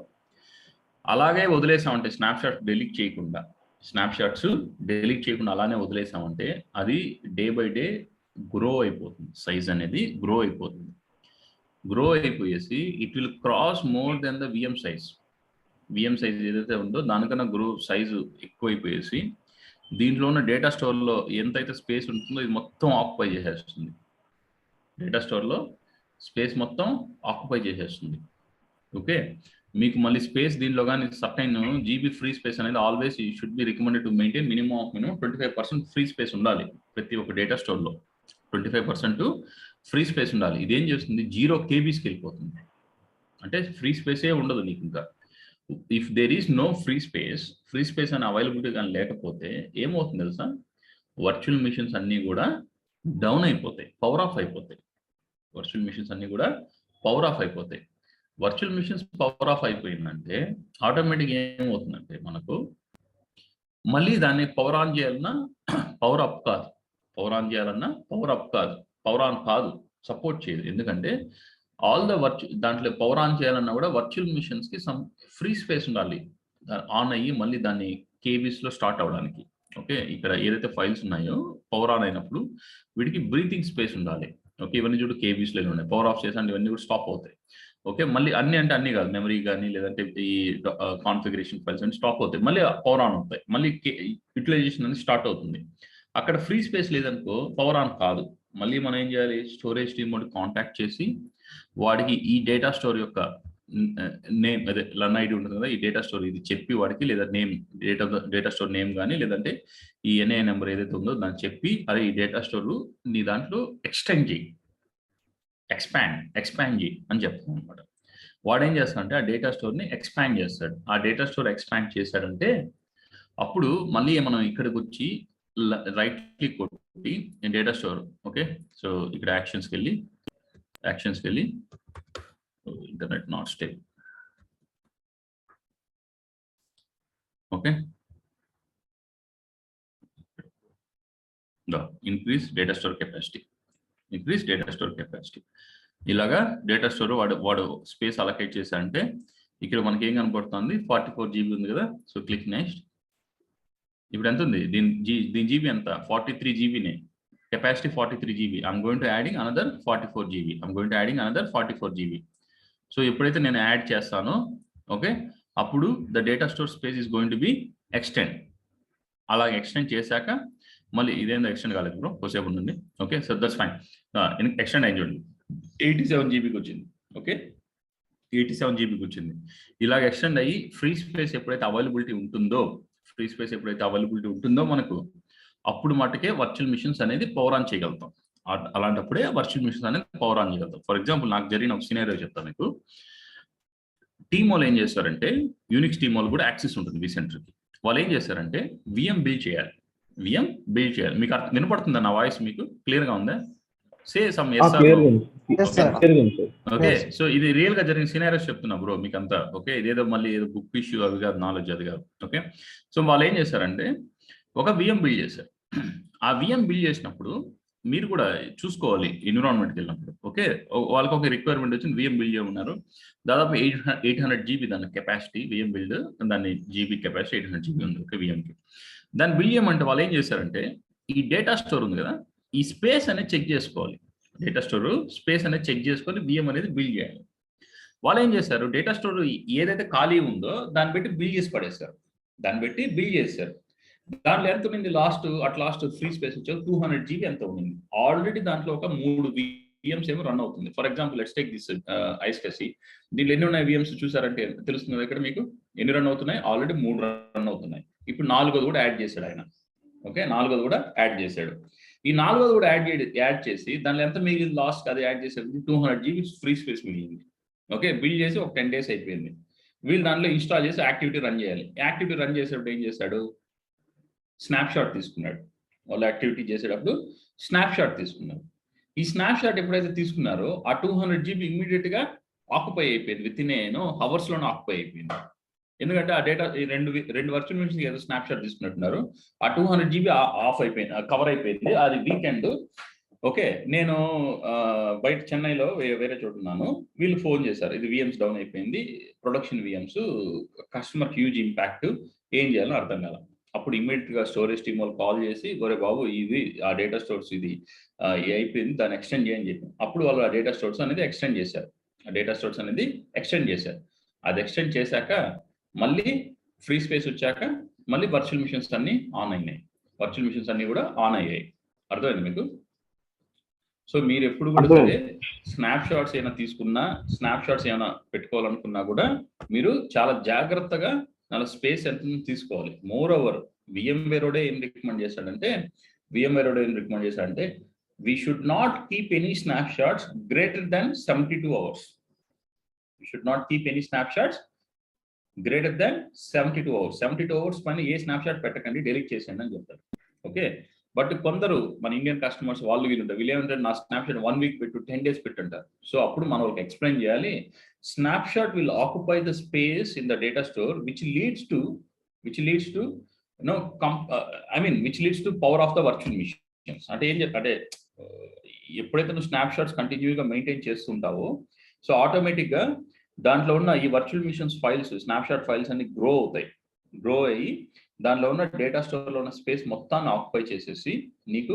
అలాగే వదిలేసామంటే స్నాప్ షాట్స్ డెలీట్ చేయకుండా అలానే వదిలేసామంటే అది డే బై డే గ్రో అయిపోతుంది. సైజ్ అనేది గ్రో అయిపోయేసి it will cross more than the VM size ఏదైతే ఉందో దానికన్నా సైజు ఎక్కువ అయిపోయేసి దీంట్లో ఉన్న డేటా స్టోర్లో ఎంతైతే స్పేస్ ఉంటుందో ఇది మొత్తం ఆక్యుపై చేసేస్తుంది. డేటా స్టోర్లో స్పేస్ మొత్తం ఆక్యుపై చేసేస్తుంది. ఓకే, మీకు మళ్ళీ స్పేస్ దీనిలో కానీ సర్టైన్ జీబీ ఫ్రీ స్పేస్ అనేది always you should be recommended to maintain minimum 25% free space ఉండాలి. ప్రతి ఒక్క డేటా స్టోర్లో 25% ఫ్రీ స్పేస్ ఉండాలి. ఇదేం చేస్తుంది, 0 KBs వెళ్ళిపోతుంది. అంటే ఫ్రీ స్పేసే ఉండదు నీకు ఇంకా. If there is no free space అని అవైలబిలిటీ కానీ లేకపోతే ఏమవుతుంది తెలుసా, వర్చువల్ మిషన్స్ అన్నీ కూడా డౌన్ అయిపోతాయి, పవర్ ఆఫ్ అయిపోతాయి. వర్చువల్ మిషన్స్ పవర్ ఆఫ్ అయిపోయిందంటే ఆటోమేటిక్గా ఏమవుతుందంటే మనకు మళ్ళీ దాన్ని పవర్ ఆన్ చేయాలన్నా పవర్ ఆన్ కాదు, సపోర్ట్ చేయదు. ఎందుకంటే దాంట్లో పవర్ ఆన్ చేయాలన్నా కూడా వర్చువల్ మిషన్స్ కి సమ్ ఫ్రీ స్పేస్ ఉండాలి ఆన్ అయ్యి మళ్ళీ దాన్ని కేబీస్ లో స్టార్ట్ అవడానికి. ఓకే, ఇక్కడ ఏదైతే ఫైల్స్ ఉన్నాయో పవర్ ఆన్ అయినప్పుడు వీటికి బ్రీతింగ్ స్పేస్ ఉండాలి. ఓకే, ఇవన్నీ చూడు కేబీస్ లో ఉన్నాయి. పవర్ ఆఫ్ చేసి ఇవన్నీ కూడా స్టాప్ అవుతాయి. ఓకే, మళ్ళీ అన్ని అంటే అన్ని కాదు, మెమరీ కానీ లేదంటే ఈ కాన్ఫిగరేషన్ ఫైల్స్ అని స్టాప్ అవుతాయి, మళ్ళీ పవర్ ఆన్ అవుతాయి, మళ్ళీ యూటిలైజేషన్ అనేది స్టార్ట్ అవుతుంది. అక్కడ ఫ్రీ స్పేస్ లేదనుకో పవర్ ఆన్ కాదు. మళ్ళీ మనం ఏం చేయాలి, స్టోరేజ్ టీమ్ వాడికి కాంటాక్ట్ చేసి వాడికి ఈ డేటా స్టోర్ యొక్క నేమ్, అదే లర్న్ ఐడి ఉంటుంది కదా, ఈ డేటా స్టోర్ ఇది చెప్పి వాడికి, లేదా నేమ్ డేటా స్టోర్ నేమ్ కానీ లేదంటే ఈ ఎన్ఐ నెంబర్ ఏదైతే ఉందో దాన్ని చెప్పి, అదే ఈ డేటా స్టోర్ నీ దాంట్లో ఎక్స్టెండ్ చేయి, ఎక్స్పాండ్ చేయి అని చెప్తాం అనమాట. వాడు ఏం చేస్తాడంటే ఆ డేటా స్టోర్ని ఎక్స్పాండ్ చేస్తాడు. ఆ డేటా స్టోర్ ఎక్స్పాండ్ చేశాడంటే అప్పుడు మళ్ళీ మనం ఇక్కడికి వచ్చి రైట్ క్లిక్ కొట్టి డేటా స్టోర్, ఓకే, సో ఇక్కడ యాక్షన్స్కి వెళ్ళి internet not stable, okay, increase data store capacity, ఇలాగా డేటా స్టోర్ వాడు స్పేస్ అలొకేట్ చేశాడంటే ఇక్కడ మనకి ఏం కనపడుతుంది, 44 GB ఉంది కదా. So click next. ఇప్పుడు ఎంత ఉంది దీని జీబీ ఎంత, 43 GBనే, capacity 43 GB. I'm going to adding another 44 GB. So ఎప్పుడైతే నేను యాడ్ చేస్తానో, ఓకే, అప్పుడు the data store space is going to B extend. అలా ఎక్స్టెండ్ చేశాక మళ్ళీ ఇదేందో ఎక్స్టెండ్ కాలేదు బ్రో, కొద్దిసేపు ఉండండి. Okay, so that's fine. Extend అయింది చూడండి, 87 GBకి వచ్చింది. ఓకే, 87 GBకి వచ్చింది. ఇలాగ ఎక్స్టెండ్ అయ్యి ఫ్రీ స్పేస్ ఎప్పుడైతే అవైలబిలిటీ ఉంటుందో మనకు, అప్పుడు మటుకే వర్చువల్ మిషన్స్ అనేది పవర్ ఆన్ చేయగలుగుతాం. అలాంటప్పుడే వర్చువల్ మిషన్స్ అనేది పవర్ ఆన్ చేయగలుగుతాం. ఫర్ ఎగ్జాంపుల్ నాకు జరిగిన ఒక సినారియో చెప్తాను మీకు. టీమ్ వాళ్ళు ఏం చేస్తారంటే, యూనిక్స్ టీమ్ వాళ్ళు కూడా యాక్సెస్ ఉంటుంది vCenterకి. వాళ్ళు ఏం చేస్తారంటే VM బిల్డ్ చేయాలి. మీకు వినపడుతుందా నా వాయిస్, మీకు క్లియర్ గా ఉందా? సే సమ్ ఓకే, సో ఇది రియల్ గా జరిగిన సినారియోస్ చెప్తున్నా బ్రో మీకు అంతా. ఓకే, ఇదేదో మళ్ళీ ఏదో బుక్ ఇష్యూ అది కాదు, నాలెడ్జ్ అది కాదు. ఓకే, సో వాళ్ళు ఏం చేశారంటే ఒక VM బిల్డ్ చేశారు. ఆ VM బిల్డ్ చేసినప్పుడు మీరు కూడా చూసుకోవాలి ఎన్విరాన్మెంట్కి వెళ్ళినప్పుడు. ఓకే, వాళ్ళకి ఒక రిక్వైర్మెంట్ వచ్చింది, VM బిల్డ్ చేయమన్నారు. దాదాపు 800 GB దాని కెపాసిటీ, VM బిల్డ్ దాని జీబీ కెపాసిటీ 800 GB ఉంది. ఓకే, VMకి దాన్ని బిల్డ్ చేయమంటే వాళ్ళు ఏం చేశారంటే ఈ డేటా స్టోర్ ఉంది కదా, ఈ స్పేస్ అనేది చెక్ చేసుకోవాలి. డేటా స్టోర్ స్పేస్ అనేది చెక్ చేసుకొని VM అనేది బిల్డ్ చేయాలి. వాళ్ళు ఏం చేశారు, డేటా స్టోర్ ఏదైతే ఖాళీ ఉందో దాన్ని బట్టి బిల్డ్ చేసి పడేశారు. దాంట్లో ఎంత ఉంది లాస్ట్ ఫ్రీ స్పేస్ వచ్చేది 200 GB ఎంత ఉంది. ఆల్రెడీ దాంట్లో ఒక 3 VMs ఏమో రన్ అవుతుంది. For example let's take this ESXi. దీంట్లో ఎన్ని ఉన్నాయి VMs చూసారంటే తెలుస్తుంది ఇక్కడ మీకు ఎన్ని రన్ అవుతున్నాయి. ఆల్రెడీ 3 రన్ అవుతున్నాయి. ఇప్పుడు 4வது కూడా యాడ్ చేశాడు ఆయన. ఓకే, 4வது కూడా యాడ్ చేశాడు. ఈ 4வது కూడా యాడ్ చేసి దానిలో ఎంత మిగిలింది, లాస్ట్ అది యాడ్ చేసేది 200 GB ఫ్రీ స్పేస్ మిగిలింది. ఓకే, బిల్డ్ చేసి ఒక 10 days అయిపోయింది. వీళ్ళు దాంట్లో ఇన్స్టాల్ చేసి యాక్టివిటీ రన్ చేయాలి. యాక్టివిటీ రన్ చేసేటప్పుడు ఏం చేశాడు, స్నాప్ షాట్ తీసుకున్నాడు. వాళ్ళు యాక్టివిటీ చేసేటప్పుడు స్నాప్ షాట్ తీసుకున్నారు. ఈ స్నాప్ షాట్ ఎప్పుడైతే తీసుకున్నారో ఆ 200 GB ఇమ్మీడియట్ గా ఆక్యుపై అయిపోయింది. విత్ ఇన్ అవర్స్ లోనే ఆక్యుపై అయిపోయింది. ఎందుకంటే ఆ డేటా రెండు వర్చువల్ మిషన్స్ ఏదో స్నాప్ షాట్ తీసుకున్నట్టున్నారు. ఆ 200 GB ఆఫ్ అయిపోయింది, కవర్ అయిపోయింది. అది వీకెండ్. ఓకే, నేను బయట చెన్నైలో వేరే చోటు ఉన్నాను. వీళ్ళు ఫోన్ చేశారు, ఇది VMs డౌన్ అయిపోయింది, production VMs, customer huge impact, ఏం చేయాలో అర్థం కాల. అప్పుడు ఇమ్మీడియట్ గా స్టోరేజ్ టీమ్ వాళ్ళు కాల్ చేసి, ఒరే బాబు ఇది ఆ డేటా స్టోర్స్ ఇది అయిపోయింది, దాన్ని ఎక్స్టెండ్ చేయని చెప్పి అప్పుడు వాళ్ళు ఆ డేటా స్టోర్స్ అనేది ఎక్స్టెండ్ చేశారు. అది ఎక్స్టెండ్ చేశాక మళ్ళీ ఫ్రీ స్పేస్ వచ్చాక మళ్ళీ వర్చువల్ మిషన్స్ అన్ని ఆన్ అయినాయి. కూడా ఆన్ అయ్యాయి. అర్థమైంది మీకు? సో మీరు ఎప్పుడు కూడా సరే స్నాప్ షాట్స్ ఏమైనా తీసుకున్నా, స్నాప్ షాట్స్ ఏమైనా పెట్టుకోవాలనుకున్నా కూడా మీరు చాలా జాగ్రత్తగా దాని స్పేస్ ఎంత తీసుకోవాలి. మోర్ ఓవర్ VMware ఏం రికమెండ్ చేశాడంటే we should not keep any snapshots greater than 72 hours. greater than 72 hours. 72 hours పైన ఏ స్నాప్షాట్ పెట్టకండి, డెలీట్ చేసేయండి అని చెప్తారు. ఓకే, బట్ కొందరు మన ఇండియన్ కస్టమర్స్ వాళ్ళు వీళ్ళేమంటారు, నా స్నాప్షాట్ 1 week పెట్టు, 10 days పెట్టంటారు. సో అప్పుడు మనం వాళ్ళకి ఎక్స్ప్లెయిన్ చేయాలి, snapshot will occupy the space in the data store which leads to power of the virtual machines. అంటే ఏం అంటే ఎప్పుడైతే నువ్వు స్నాప్షాట్స్ కంటిన్యూగా మెయింటైన్ చేస్తుంటావో, సో ఆటోమేటిక్ గా దాంట్లో ఉన్న ఈ virtual machines files, snapshot files అన్ని గ్రో అయ్యి దానిలో ఉన్న డేటా స్టోర్లో ఉన్న స్పేస్ మొత్తాన్ని ఆక్యుపై చేసేసి నీకు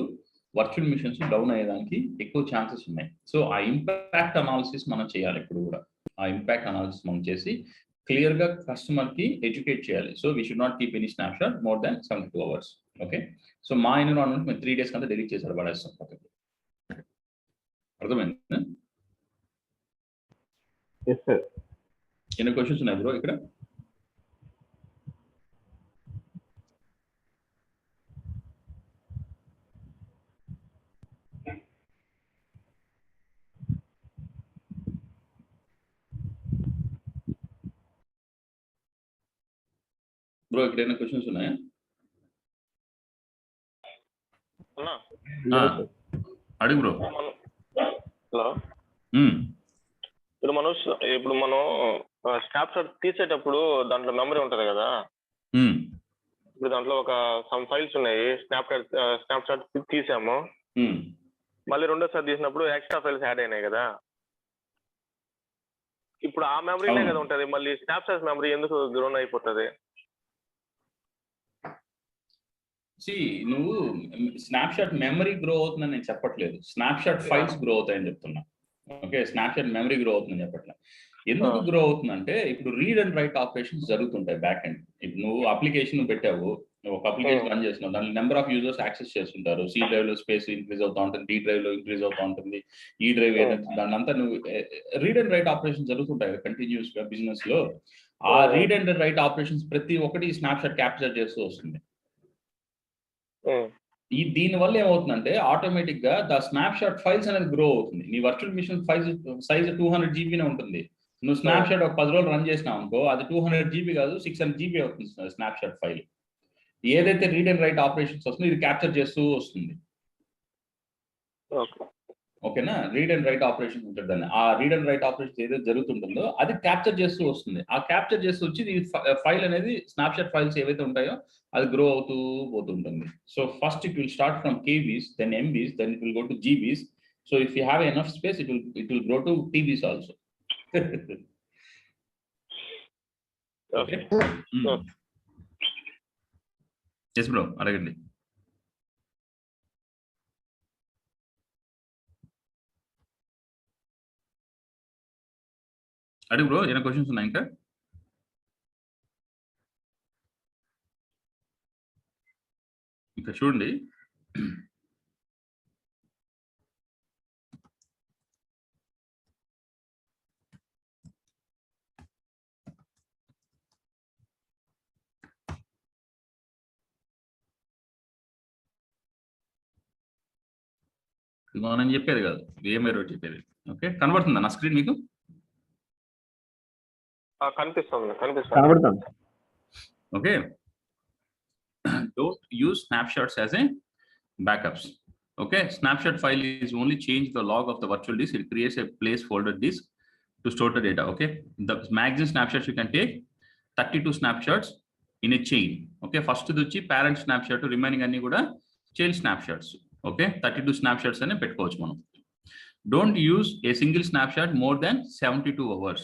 వర్చువల్ మిషన్స్ డౌన్ అయ్యేదానికి ఎక్కువ ఛాన్సెస్ ఉన్నాయి. సో ఆ ఇంపాక్ట్ అనాలిసిస్ మనం చేయాలి ఎప్పుడు కూడా. ఆ ఇంపాక్ట్ అనాలిసిస్ మనం చేసి క్లియర్గా కస్టమర్కి ఎడ్యుకేట్ చేయాలి. So we should not keep any snapshot more than 72 hours. ఓకే, సో మా ఎన్విరాన్మెంట్ మేము 3 days కంటే డెలీట్ చేశారు పడేస్తాం పక్కకి. అర్థమైంది? Yes sir. ఎన్ని క్వశ్చన్స్ ఉన్నాయి బ్రో ఇక్కడ? బ్రో ఇక్కడ ఏమైనా క్వశ్చన్స్ ఉన్నాయా? అడుగు బ్రో. హలో, ఇప్పుడు మనం స్నాప్ షాట్ తీసేటప్పుడు దాంట్లో మెమరీ ఉంటది కదా, ఇప్పుడు దాంట్లో ఒక సమ్ ఫైల్స్ ఉన్నాయి, స్నాప్ షాట్ తీసాము, మళ్ళీ రెండోసారి తీసినప్పుడు ఎక్స్ట్రా ఫైల్స్ యాడ్ అయినాయి కదా, ఇప్పుడు ఆ మెమరీనే కదా ఉంటది, మళ్ళీ స్నాప్ షాట్ మెమరీ ఎందుకు గ్రోన్ అయిపోతుంది? నువ్వు స్నాప్షాట్ మెమరీ గ్రో అవుతుందని నేను చెప్పట్లేదు, స్నాప్షాట్ ఫైల్స్ గ్రో అవుతాయని చెప్తున్నా. ఓకే, స్నాప్షాట్ మెమరీ గ్రో అవుతుందని చెప్పట్లేదు. ఎందుకు గ్రో అవుతుందంటే ఇప్పుడు రీడ్ అండ్ రైట్ ఆపరేషన్స్ జరుగుతుంటాయి బ్యాక్ ఎండ్. ఇప్పుడు నువ్వు అప్లికేషన్ పెట్టావు, ఒక అప్లికేషన్ రన్ చేస్తున్నావు, దాని నెంబర్ ఆఫ్ యూజర్స్ యాక్సెస్ చేస్తుంటారు. సి డ్రైవ్ లో స్పేస్ ఇంక్రీజ్ అవుతా ఉంటుంది, డి డ్రైవ్ లో ఇంక్రీజ్ అవుతా ఉంటుంది, ఈ డ్రైవ్ ఏదైతే దాని అంతా నువ్వు రీడ్ అండ్ రైట్ ఆపరేషన్స్ జరుగుతుంటాయి కంటిన్యూస్ గా బిజినెస్ లో. ఆ రీడ్ అండ్ రైట్ ఆపరేషన్స్ ప్రతి ఒక్కటి స్నాప్షాట్ క్యాప్చర్ చేస్తూ వస్తుంది. దీని వల్ల ఏమవుతుందంటే ఆటోమేటిక్ గా ద స్నాప్షాట్ ఫైల్స్ అనేది గ్రో అవుతుంది. నీ వర్చువల్ మిషన్ సైజ్ 200 GB ఉంటుంది. నువ్వు స్నాప్షాట్ ఒక 10 రోజులు రన్ చేసినావు అనుకో, అది 200 GB కాదు 600 GB అవుతుంది స్నాప్షాట్ ఫైల్. ఏదైతే రీడ్ అండ్ రైట్ ఆపరేషన్స్ వస్తుందో ఇది క్యాప్చర్ చేస్తూ వస్తుంది. ఓకేనా, రీడ్ అండ్ రైట్ ఆపరేషన్ ఉంటుంది దాన్ని. ఆ రీడ్ అండ్ రైట్ ఆపరేషన్ ఏదైతే జరుగుతుంటుందో అది క్యాప్చర్ చేస్తూ వస్తుంది. ఆ క్యాప్చర్ చేస్తూ వచ్చి ఫైల్ అనేది స్నాప్షాట్ ఫైల్స్ ఏవైతే ఉంటాయో అది గ్రో అవుతూ పోతుంటుంది. So first it will start from KBs, then MBs, then it will go to GBs. So if you have enough space, it will grow to TBs also. Okay. Yes bro, అడగండి. అడుగు బ్రో, ఏమైనా క్వశ్చన్స్ ఉన్నాయి ఇంకా? ఇంకా చూడండి, నేను చెప్పేది కాదు, ఏమైనా చెప్పేది. ఓకే, కనబడుతుందా నా స్క్రీన్ మీకు? కనిపిస్తుంది. Okay, don't use snapshots as a backups. Okay, snapshot file is only change the log of the virtual disk. It creates a placeholder disk to store the data. Okay, the maximum snapshots you can take 32 snapshots in a chain. Okay, first the parent snapshot, remaining anni kuda child snapshots. Okay, 32 snapshots ane pettukochu manam. Don't use a single snapshot more than 72 hours.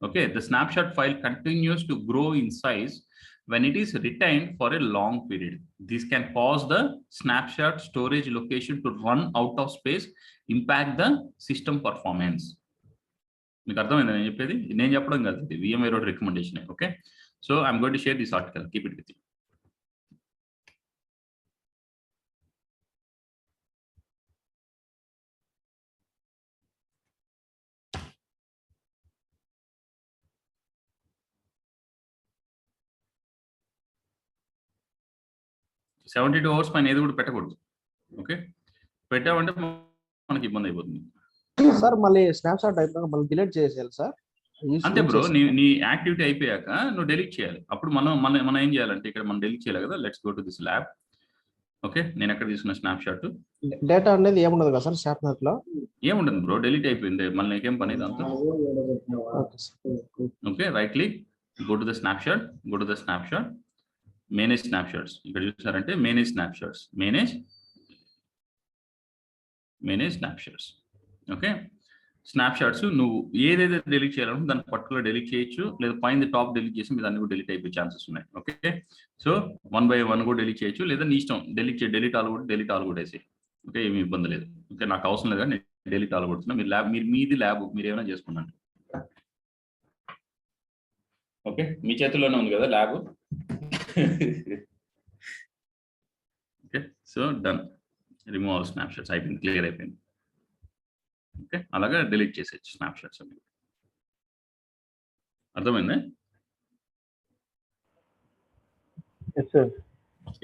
Okay, the snapshot file continues to grow in size when it is retained for a long period. This can cause the snapshot storage location to run out of space, impact the system performance. మీకు అర్థమైందా నేను చెప్పేది? నేను చెప్పడం కాదు, ఇది VMware Road recommendation. Okay, so I'm going to share this article. Keep it with you. So 72 hours పైన ఏది కూడా పెట్టకూడదు. ఓకే, పెట్టామంటే మనకి ఇబ్బంది అయిపోతుంది సార్. మళ్ళీ స్నాప్షాట్ అయిపోయాక మళ్ళీ డిలీట్ చేసేయాలి సార్? అంతే బ్రో, నీ యాక్టివిటీ అయిపోయాక నువ్వు డెలీట్ చేయాలి. అప్పుడు మనం ఏం చేయాలంటే ఇక్కడ మనం డెలీట్ చేయాలి కదా. Let's go to this lab. Okay, నేను ఎక్కడ తీసుకున్న స్నాప్షాట్ డేటా అనేది ఏముండదు కదా సార్ స్నాప్షాట్ లో? ఏముండదు బ్రో, డెలీట్ అయిపోయింది, మళ్ళీ నీకేం పని దాంతో. Okay, right click, go to the snapshot, go to the snapshot, manage snapshots. ఇక్కడ చూసారంటే manage snapshots, manage snapshots. Okay, snapshots నువ్వు ఏదైతే డెలీట్ చేయాలంటే దాన్ని పర్టికులర్ డెలీట్ చేయొచ్చు, లేదా పైన టాప్ డెలీట్ చేసి మీద అన్ని కూడా డెలీట్ అయిపోయే ఛాన్సెస్ ఉన్నాయి. ఓకే, సో 1 by 1 కూడా డెలీట్ చేయొచ్చు, లేదా నీ ఇష్టం డెలీట్ ఆల్ కూడా వేసి. ఓకే, ఏమి ఇబ్బంది లేదు. ఓకే, నాకు అవసరం లేదు, నేను డెలీట్ ఆల్ కొడుతున్నా. మీరు మీది ల్యాబ్ మీరు ఏమైనా చేసుకున్నాను. ఓకే, మీ చేతుల్లోనే ఉంది కదా lab. Okay, so done. Remove all snap shots అయిపోయింది, క్లియర్ అయిపోయింది. ఓకే, అలాగా డిలీట్ చేసేయచ్చు స్నాప్ షాట్స్ అన్ని. అర్థమైందా? Yes, sir.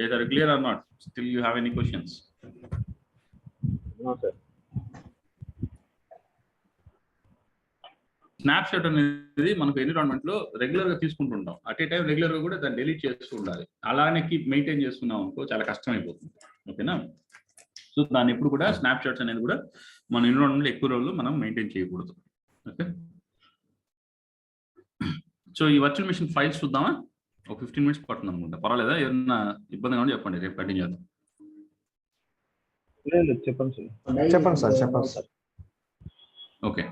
Is that clear or not? Still you have any questions? No, sir. Snap shot అనేది మనకు ఎన్విరాన్మెంట్ లో రెగ్యులర్ గా తీసుకుంటుంటాం. అట్ ఏ టైం రెగ్యులర్ గా కూడా దాన్ని డిలీట్ చేస్తూ ఉండాలి. అలానే కీప్ మెయింటైన్ చేస్తున్నాం అనుకో చాలా కష్టం అయిపోతుంది. ఓకేనా? సో దాన్ని ఎప్పుడు కూడా స్నాప్ షాట్స్ అనేది కూడా మన ఎన్విరాన్మెంట్ లో ఎక్కువ రోజులు మనం మెయింటైన్ చేయకూడదు. ఓకే, సో ఈ వర్చువల్ మిషన్ ఫైల్స్ చూద్దామా? ఒక 15 minutes పడుతుంది అనుకుంటా, పర్వాలేదా? ఏదన్నా ఇబ్బంది కావాలి చెప్పండి, రేపు కంటిన్యూ చేద్దాం. లేదు, చెప్పండి సార్. చెప్పండి సార్. ఓకే,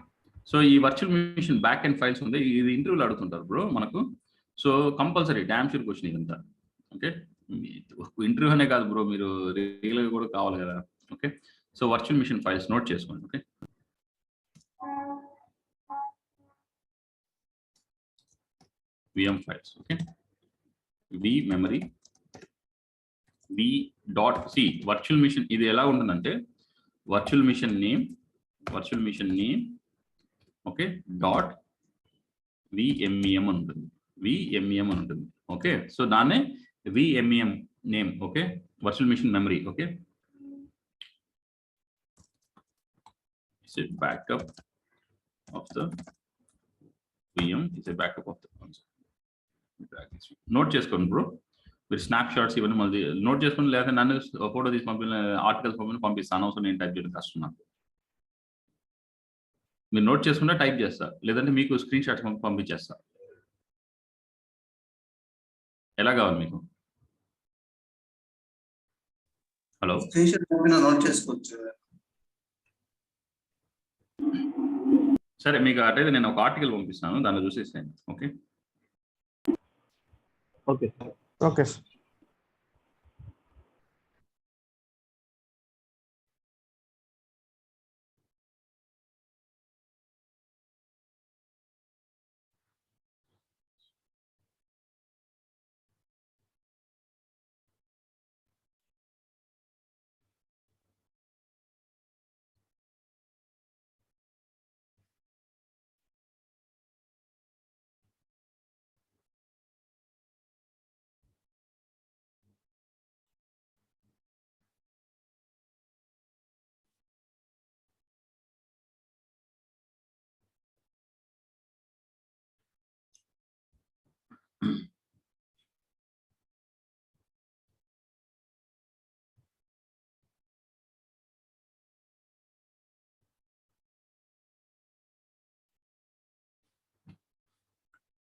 సో ఈ virtual machine back and files ఉంది. ఇది ఇంటర్వ్యూలో అడుగుతుంటారు బ్రో మనకు. So compulsory damn sure question ఇదంతా. ఓకే, ఇంటర్వ్యూ అనే కాదు బ్రో, మీరు రియల్గా కూడా కావాలి కదా. Okay, so virtual machine files note చేసుకోండి. Okay, VM files. Okay, V memory V.C virtual machine. ఇది ఎలా ఉంటుందంటే virtual machine name okay dot VMEM అని ఉంటుంది. VMEM అని ఉంటుంది. ఓకే, సో దాన్నే VMEM name. Okay, virtual machine memory. Okay, it's a backup of the VM, it's a backup of the. Note చేసుకోండి బ్రో, మీరు స్నాప్ షాట్స్ ఇవన్నీ మళ్ళీ నోట్ చేసుకోండి. లేదా నన్ను ఫోటో తీసి పంపిన ఆర్టికల్స్ పంపిస్తాను. అవసరం నేను టైప్ చేయడం కష్టం నాకు. మీరు నోట్ చేసుకుంటే టైప్ చేస్తా, లేదంటే మీకు స్క్రీన్ షాట్స్ పంపించేస్తా. ఎలా కావాలి మీకు? హలో, నోట్ చేసుకోవచ్చు. సరే, మీకు అటైతే నేను ఒక ఆర్టికల్ పంపిస్తాను, దాన్ని చూసేసాను. Okay, okay okay sir.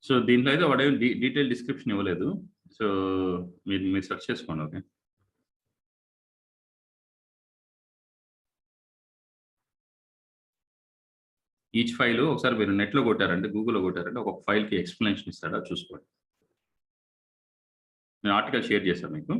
So దీంట్లో అయితే వాడే డీటెయిల్ డిస్క్రిప్షన్ ఇవ్వలేదు. సో మీరు సెర్చ్ చేసుకోండి. ఓకే, ఈచ్ ఫైల్ ఒకసారి మీరు నెట్లో కొట్టారంటే, గూగుల్లో కొట్టారంటే ఒక్కొక్క ఫైల్కి ఎక్స్ప్లెనేషన్ ఇస్తాడా చూసుకోండి. నేను ఆర్టికల్ షేర్ చేశాను మీకు.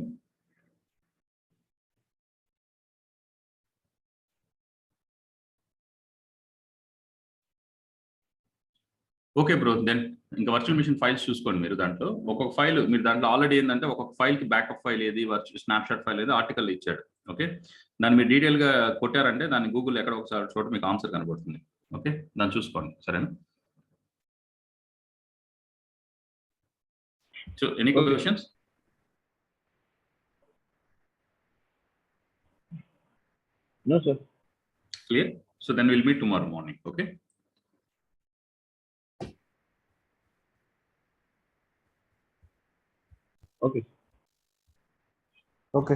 ఓకే బ్రో, దెన్ ఇంకా వర్చువల్ మిషన్ ఫైల్స్ చూసుకోండి. మీరు దాంట్లో ఒక్కొక్క ఫైల్, మీరు దాంట్లో ఆల్రెడీ ఏంటంటే ఒక్కొక్క ఫైల్కి బ్యాకప్ ఫైల్ ఏది, స్నాప్ షాట్ ఫైల్ ఏది ఆర్టికల్ ఇచ్చాడు. ఓకే, దాన్ని మీరు డీటెయిల్గా కొట్టారంటే దాన్ని గూగుల్ ఎక్కడ ఒకసారి చోట మీకు ఆన్సర్ కనబడుతుంది. ఓకే, దాన్ని చూసుకోండి. సరేనా? So any questions? No, sir. Clear? So then we'll meet tomorrow morning. Okay. Okay. Okay